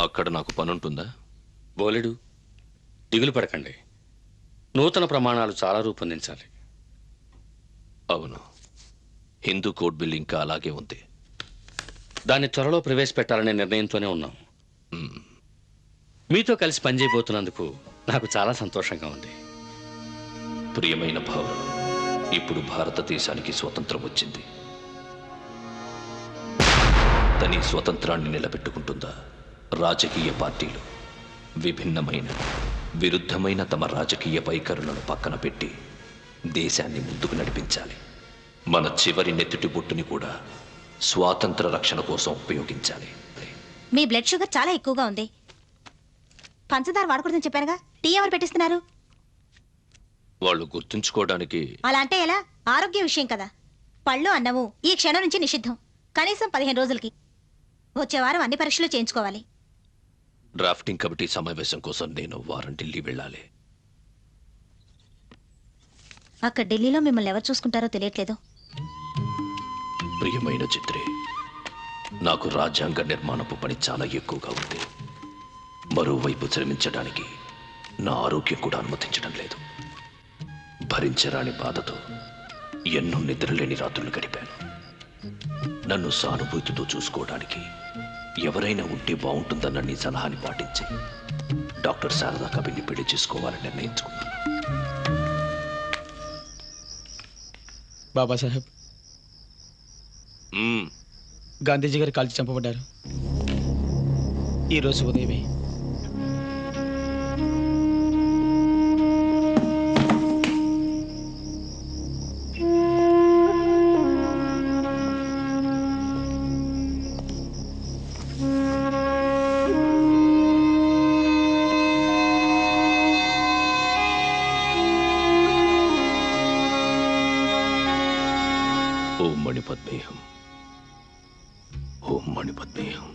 అక్కడ నాకు పనుంటుందా? బోలెడు. దిగులు పడకండి. నూతన ప్రమాణాలు చాలా రూపొందించాలి. అవును, హిందూ కోడ్ బిల్ ఇంకా అలాగే ఉంది. దాన్ని త్వరలో ప్రవేశపెట్టాలనే నిర్ణయంతోనే ఉన్నాం. మీతో కలిసి పనిచేయబోతున్నందుకు నాకు చాలా సంతోషంగా ఉంది. ప్రియమైన భావన, ఇప్పుడు భారతదేశానికి స్వతంత్రం వచ్చింది. తని స్వతంత్రాన్ని నిలబెట్టుకుంటుందా? రాజకీయ పార్టీలు విభిన్నమైన, విరుద్ధమైన తమ రాజకీయ వైఖరులను పక్కన పెట్టి దేశాన్ని ముందుకు నడిపించాలి. మన చివరి నెత్తుటి బొట్టుని కూడా స్వాతంత్ర రక్షణ కోసం ఉపయోగించాలి. మీ బ్లడ్ షుగర్ చాలా ఎక్కువగా ఉంది. పంచదార వాడకూడదని చెప్పానుగా. టీ ఎవరు పెట్టిస్తున్నారు? వాళ్ళు గుర్తుంచుకోవడానికి. అలా అంటే ఎలా? ఆరోగ్య విషయం కదా. పళ్ళు, అన్నము ఈ క్షణం నుంచి నిషిద్ధం. కనీసం 15 రోజులకి. వచ్చే వారం అన్ని పరీక్షలు చేయించుకోవాలి. డ్రాఫ్టింగ్ కమిటీ సమావేశం కోసం నేను వారం ఢిల్లీ వెళ్ళాలి. అక్కడ ఢిల్లీలో మిమ్మల్ని ఎవరు చూసుకుంటారో తెలియట్లేదు. ప్రియమైన చిత్రే, నాకు రాజ్యాంగ నిర్మాణపు పని చాలా ఎక్కువగా ఉంది. మరోవైపు శ్రమించడానికి నా ఆరోగ్యం కూడా అనుమతించడం లేదు. భరించరాని బాధతో ఎన్నో నిద్రలేని రాత్రులు గడిపాను. నన్ను సానుభూతితో చూసుకోవడానికి ఎవరైనా ఉంటే బాగుంటుందన్న నీ సలహాని పాటించి డాక్టర్ శారదా కబీర్ని పెళ్లి చేసుకోవాలని నిర్ణయించుకున్నాను. బాబాసాహెబ్, గాంధీజీ గారు కాల్చి చంపబడ్డారు. ఈరోజు ఉదయమే ఓం మణిపద్మేహం, ఓం మణిపద్మేహం.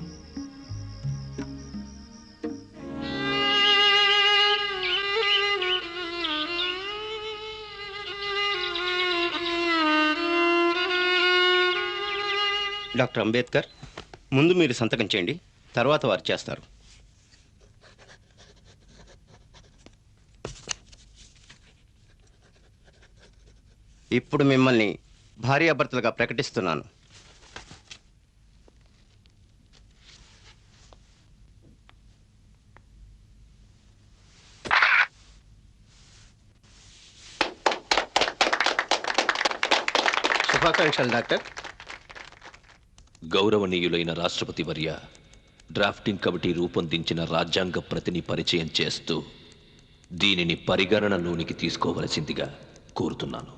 డాక్టర్ అంబేద్కర్, ముందు మీరు సంతకం చేయండి, తర్వాత వారు చేస్తారు. ఇప్పుడు మిమ్మల్ని భార్యాభర్తలుగా ప్రకటిస్తున్నాను. శుభాకాంక్షలు డాక్టర్. గౌరవనీయులైన రాష్ట్రపతి వర్య, డ్రాఫ్టింగ్ కమిటీ రూపొందించిన రాజ్యాంగ ప్రతిని పరిచయం చేస్తూ దీనిని పరిగణనలోనికి తీసుకోవలసిందిగా కోరుతున్నాను.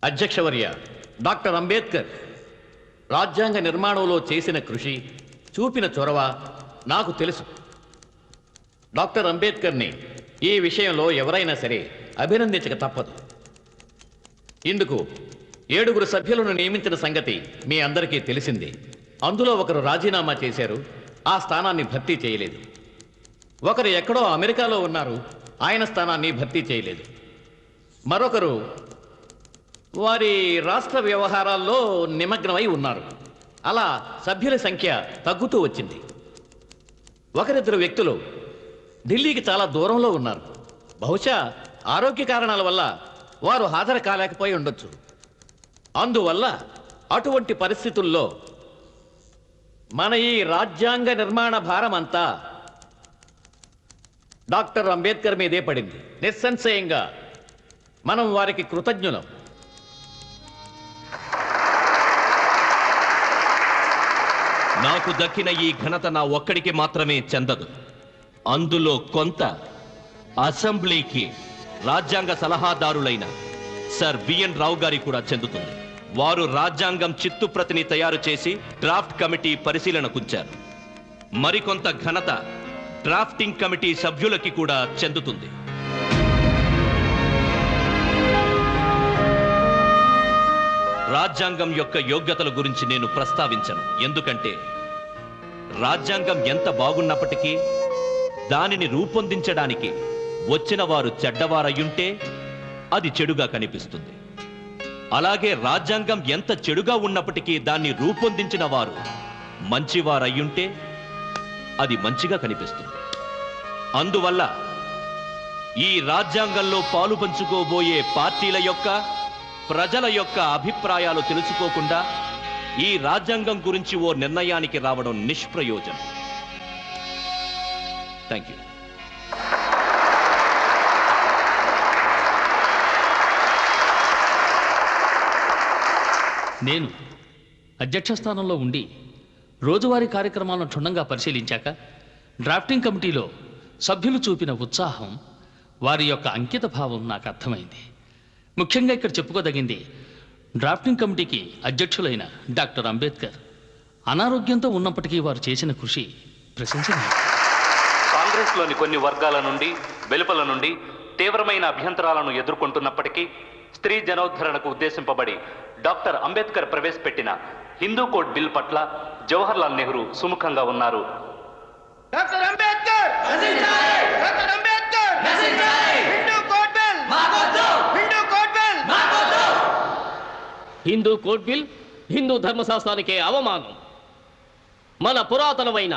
అధ్యక్షవర్య, డాక్టర్ అంబేద్కర్ రాజ్యాంగ నిర్మాణంలో చేసిన కృషి, చూపిన చొరవ నాకు తెలుసు. డాక్టర్ అంబేద్కర్ని ఈ విషయంలో ఎవరైనా సరే అభినందించక తప్పదు. ఇందుకు 7 సభ్యులను నియమించిన సంగతి మీ అందరికీ తెలిసిందే. అందులో ఒకరు రాజీనామా చేశారు, ఆ స్థానాన్ని భర్తీ చేయలేదు. ఒకరు ఎక్కడో అమెరికాలో ఉన్నారు, ఆయన స్థానాన్ని భర్తీ చేయలేదు. మరొకరు వారి రాష్ట్ర వ్యవహారాల్లో నిమగ్నమై ఉన్నారు. అలా సభ్యుల సంఖ్య తగ్గుతూ వచ్చింది. ఒకరిద్దరు వ్యక్తులు ఢిల్లీకి చాలా దూరంలో ఉన్నారు. బహుశా ఆరోగ్య కారణాల వల్ల వారు హాజరు కాలేకపోయి ఉండొచ్చు. అందువల్ల అటువంటి పరిస్థితుల్లో మన ఈ రాజ్యాంగ నిర్మాణ భారం అంతా డాక్టర్ అంబేద్కర్ మీదే పడింది. నిస్సంశయంగా మనం వారికి కృతజ్ఞులం. నాకు దక్కిన ఈ ఘనత నా ఒక్కడికి మాత్రమే చెందదు. అందులో కొంత అసెంబ్లీకి రాజ్యాంగ సలహాదారులైన సర్ బిఎన్ రావు గారి కూడా చెందుతుంది. వారు రాజ్యాంగం చిత్తుప్రతిని తయారు చేసి డ్రాఫ్ట్ కమిటీ పరిశీలనకుంచారు. మరికొంత ఘనత డ్రాఫ్టింగ్ కమిటీ సభ్యులకి కూడా చెందుతుంది. రాజ్యాంగం యొక్క యోగ్యతల గురించి నేను ప్రస్తావించను. ఎందుకంటే రాజ్యాంగం ఎంత బాగున్నప్పటికీ దానిని రూపొందించడానికి వచ్చిన వారు చెడ్డవారయ్యుంటే అది చెడుగా కనిపిస్తుంది. అలాగే రాజ్యాంగం ఎంత చెడుగా ఉన్నప్పటికీ దాన్ని రూపొందించిన వారు మంచివారయ్యుంటే అది మంచిగా కనిపిస్తుంది. అందువల్ల ఈ రాజ్యాంగంలో పాలు పంచుకోబోయే పార్టీల యొక్క, ప్రజల యొక్క అభిప్రాయాలు తెలుసుకోకుండా ఈ రాజ్యాంగం గురించి ఓ నిర్ణయానికి రావడం నిష్ప్రయోజనం. Thank you. నేను అధ్యక్ష స్థానంలో ఉండి రోజువారీ కార్యక్రమాలను క్షుణ్ణంగా పరిశీలించాక డ్రాఫ్టింగ్ కమిటీలో సభ్యులు చూపిన ఉత్సాహం, వారి యొక్క అంకిత భావం నాకు అర్థమైంది. ముఖ్యంగా ఇక్కడ చెప్పుకోదగింది డ్రాఫ్టింగ్ కమిటీకి అధ్యక్షులైన డాక్టర్ అంబేద్కర్ అనారోగ్యంతో ఉన్నప్పటికీ వారు చేసిన కృషి ప్రశంసనీయం. కాంగ్రెస్లోని కొన్ని వర్గాల నుండి, వెలుపల నుండి తీవ్రమైన అభ్యంతరాలను ఎదుర్కొంటున్నప్పటికీ స్త్రీ జనోద్ధరణకు ఉద్దేశింపబడి డాక్టర్ అంబేద్కర్ ప్రవేశపెట్టిన హిందూ కోడ్ బిల్ పట్ల జవహర్లాల్ నెహ్రూ సుముఖంగా ఉన్నారు. Doctor Ambedkar doctor Ambedkar Hindu code bill Hindu code bill Hindu code bill Hindu ధర్మశాస్త్రానికే అవమానం. మన పురాతనమైన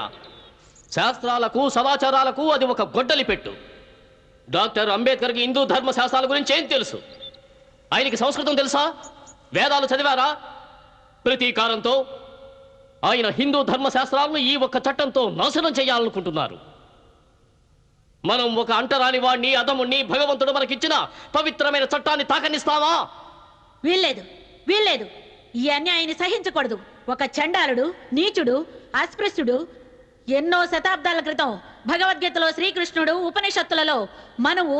శాస్త్రాలకు, సమాచారాలకు అది ఒక గొడ్డలి పెట్టు. డాక్టర్ అంబేద్కర్కి హిందూ ధర్మశాస్త్రాల గురించి ఏం తెలుసు? ఆయనకి సంస్కృతం తెలుసా? వేదాలు చదివారా? ప్రతీకారంతో ఆయన హిందూ ధర్మశాస్త్రాలను ఈ ఒక్క చట్టంతో నాశనం చేయాలనుకుంటున్నారు. మనం ఒక అంటరాని వాడిని, అధముణ్ణి భగవంతుడు మనకిచ్చిన పవిత్రమైన చట్టాన్ని తాకనిస్తావా? వీల్లేదు, వీల్లేదు. ఈ అన్యాయాన్ని సహించకూడదు. ఒక చండాలుడు, నీచుడు, అస్పృశ్యుడు ఎన్నో శతాబ్దాల క్రితం భగవద్గీతలో శ్రీకృష్ణుడు ఉపనిషత్తులలో మనువు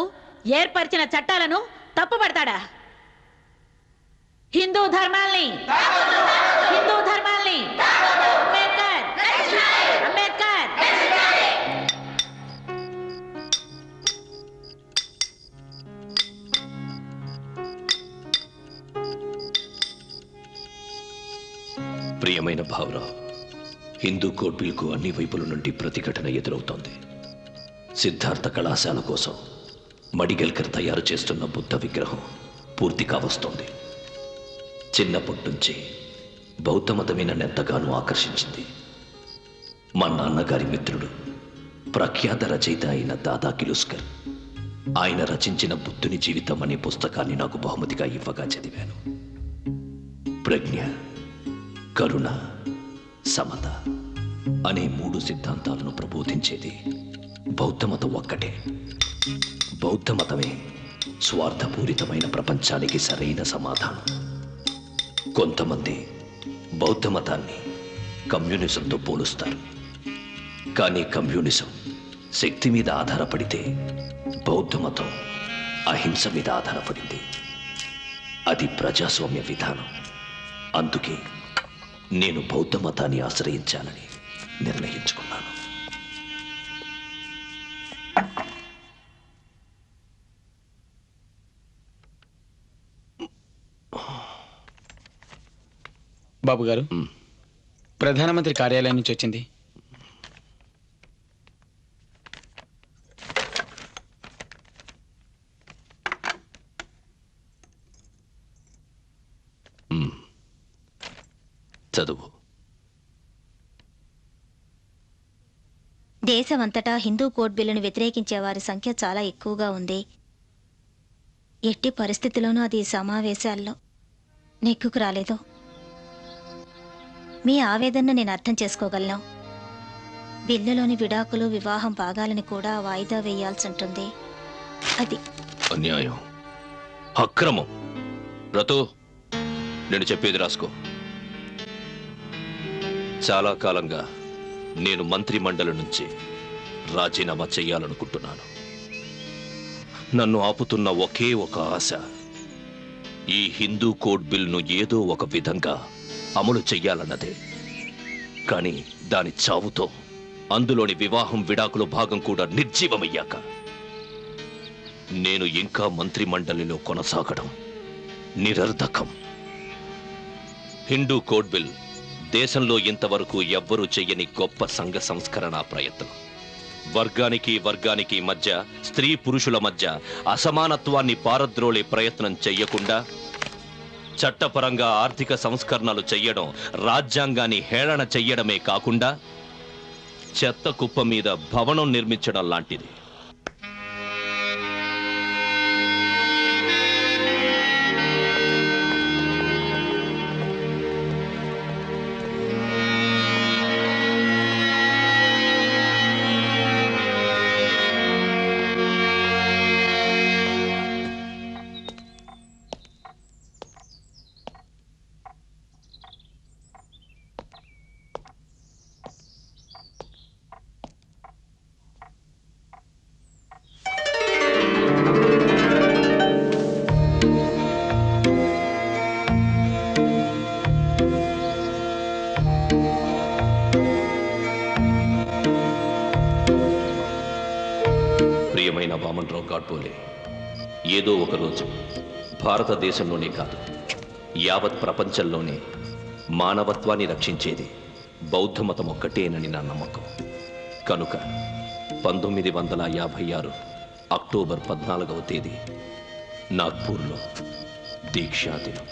ఏర్పరిచిన చట్టాలను తప్పుపడతాడా? హిందూ ధర్మాల్ని అంబేద్కర్ అంబేద్కర్ ప్రియమైన భావరావు, హిందూ కోడ్ బిల్కు అన్ని వైపుల నుండి ప్రతిఘటన ఎదురవుతోంది. సిద్ధార్థ కళాశాల కోసం మడిగల్కర్ తయారు చేస్తున్న బుద్ధ విగ్రహం పూర్తి కావస్తోంది. చిన్నప్పటి నుంచి బౌద్ధ మతమే నన్నెంతగానో ఆకర్షించింది. మా నాన్నగారి మిత్రుడు ప్రఖ్యాత రచయిత అయిన దాదా కిలుస్కర్ ఆయన రచించిన బుద్ధుని జీవితం అనే పుస్తకాన్ని నాకు బహుమతిగా ఇవ్వగా చదివాను. ప్రజ్ఞ, కరుణ, సమత అనే 3 సిద్ధాంతాలను ప్రబోధించేది బౌద్ధ మతం ఒక్కటే. బౌద్ధ మతమే స్వార్థపూరితమైన ప్రపంచానికి సరైన సమాధానం. కొంతమంది బౌద్ధ మతాన్ని కమ్యూనిజంతో పోలుస్తారు. కానీ కమ్యూనిజం శక్తి మీద ఆధారపడితే బౌద్ధ మతం అహింస మీద ఆధారపడింది. అది ప్రజాస్వామ్య విధానం. అందుకే నేను బౌద్ధ మతాన్ని ఆశ్రయించాలని నిర్ణయించుకున్నాను. బాబు గారు, ప్రధానమంత్రి కార్యాలయం నుంచి వచ్చింది. చదువు. దేశమంతటా హిందూ కోడ్ బిల్లును వ్యతిరేకించే వారి సంఖ్య చాలా ఎక్కువగా ఉంది. ఎట్టి పరిస్థితిలోనూ అది సమావేశాల్లో నెక్కుకు రాలేదు. మీ ఆవేదనను నేను అర్థం చేసుకోగలను. బిల్లులోని విడాకులు, వివాహం భాగాలను కూడా వాయిదా వేయాల్సి ఉంటుంది. అది అన్యాయం, అక్రమం. రతో, నేను చెప్పేది రాసుకో. చాలా కాలంగా నేను మంత్రి మండలి నుంచి రాజీనామా చేయాలనుకుంటున్నాను. నన్ను ఆపుతున్న ఒకే ఒక ఆశ, ఈ హిందూ కోడ్ బిల్ను ఏదో ఒక విధంగా అమలు చెయ్యాలన్నదే. కానీ దాని చావుతో అందులోని వివాహం, విడాకుల భాగం కూడా నిర్జీవమయ్యాక నేను ఇంకా మంత్రి మండలిలో కొనసాగడం నిరర్ధకం. హిందూ కోడ్ బిల్ దేశంలో ఇంతవరకు ఎవ్వరూ చెయ్యని గొప్ప సంఘ సంస్కరణ ప్రయత్నం. వర్గానికి మధ్య, స్త్రీ పురుషుల మధ్య అసమానత్వాన్ని పారద్రోలే ప్రయత్నం చెయ్యకుండా చట్టపరంగా ఆర్థిక సంస్కరణలు చెయ్యడం, రాజ్యాంగాన్ని హేళన చెయ్యడమే కాకుండా చెత్త కుప్ప మీద భవనం నిర్మించడం లాంటిది. ప్రియమైన వామన్రావు గాడ్బోలే, ఏదో ఒకరోజు భారతదేశంలోనే కాదు, యావత్ ప్రపంచంలోనే మానవత్వాన్ని రక్షించేది బౌద్ధ మతం ఒక్కటేనని నా నమ్మకం. కనుక 1956 అక్టోబర్ 14వ తేదీ నాగ్పూర్లో దీక్షా దినం.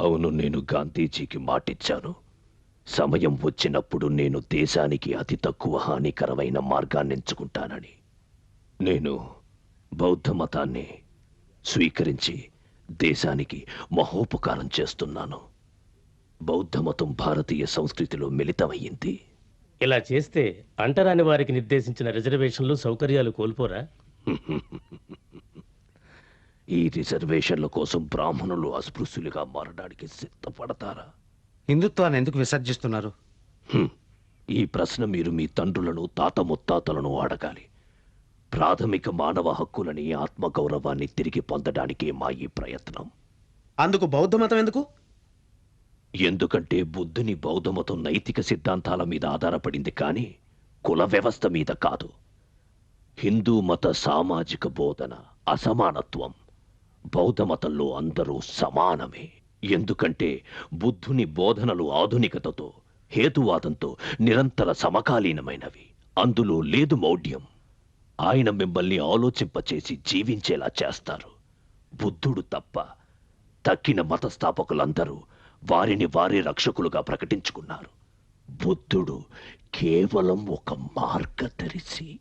అవును, నేను గాంధీజీకి మాటిచ్చాను. సమయం వచ్చినప్పుడు నేను దేశానికి అతి తక్కువ హానికరమైన మార్గాన్ని ఎంచుకుంటానని. నేను బౌద్ధ మతాన్ని స్వీకరించి దేశానికి మహోపకారం చేస్తున్నాను. బౌద్ధ మతం భారతీయ సంస్కృతిలో మిళితమయ్యింది. ఇలా చేస్తే అంటరాని వారికి నిర్దేశించిన రిజర్వేషన్లు, సౌకర్యాలు కోల్పోరా? ఈ రిజర్వేషన్ల కోసం బ్రాహ్మణులు అస్పృశ్యులుగా మారడానికి సిద్ధపడతారా? హిందుత్వాన్ని ఎందుకు విసర్జిస్తున్నారు? ఈ ప్రశ్న మీరు మీ తండ్రులను తాత ముత్తాతలను అడగాలి. ప్రాథమిక మానవ హక్కులని ఆత్మగౌరవాన్ని తిరిగి పొందడానికే మా ఈ ప్రయత్నం. అందుకు బౌద్ధ మతం ఎందుకు? ఎందుకంటే బుద్ధుని బౌద్ధమతం నైతిక సిద్ధాంతాల మీద ఆధారపడింది కానీ కుల వ్యవస్థ మీద కాదు. హిందూ మత సామాజిక బోధన అసమానత్వం, బౌద్ధ మతంలో అందరూ సమానమే. ఎందుకంటే బుద్ధుని బోధనలు ఆధునికతతో, హేతువాదంతో నిరంతర సమకాలీనమైనవి. అందులో లేదు మౌఢ్యం. ఆయన మిమ్మల్ని ఆలోచింపచేసి జీవించేలా చేస్తారు. బుద్ధుడు తప్ప తక్కిన మతస్థాపకులందరూ వారిని వారి రక్షకులుగా ప్రకటించుకున్నారు. బుద్ధుడు కేవలం ఒక మార్గదర్శి.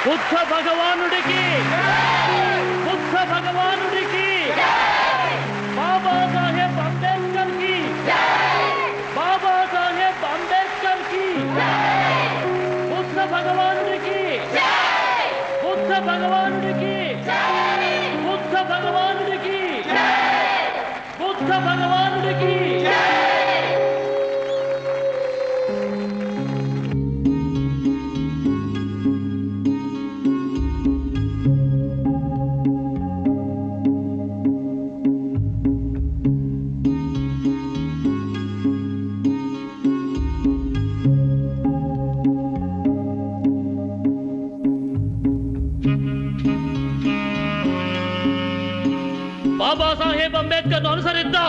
బుద్ధ భగవానుడికి, బుద్ధ భగవానుడికి, బాబాసాహెబ్ అంబేద్కర్ కి, బాబాసాహెబ్ అంబేద్కర్ కి, బుద్ధ భగవానుడికి, బుద్ధ భగవానుడికి, బుద్ధ భగవానుడికి, బుద్ధ భగవానుడికి. బాబాసాహెబ్ అంబేద్కర్ అనుసరిద్దాం.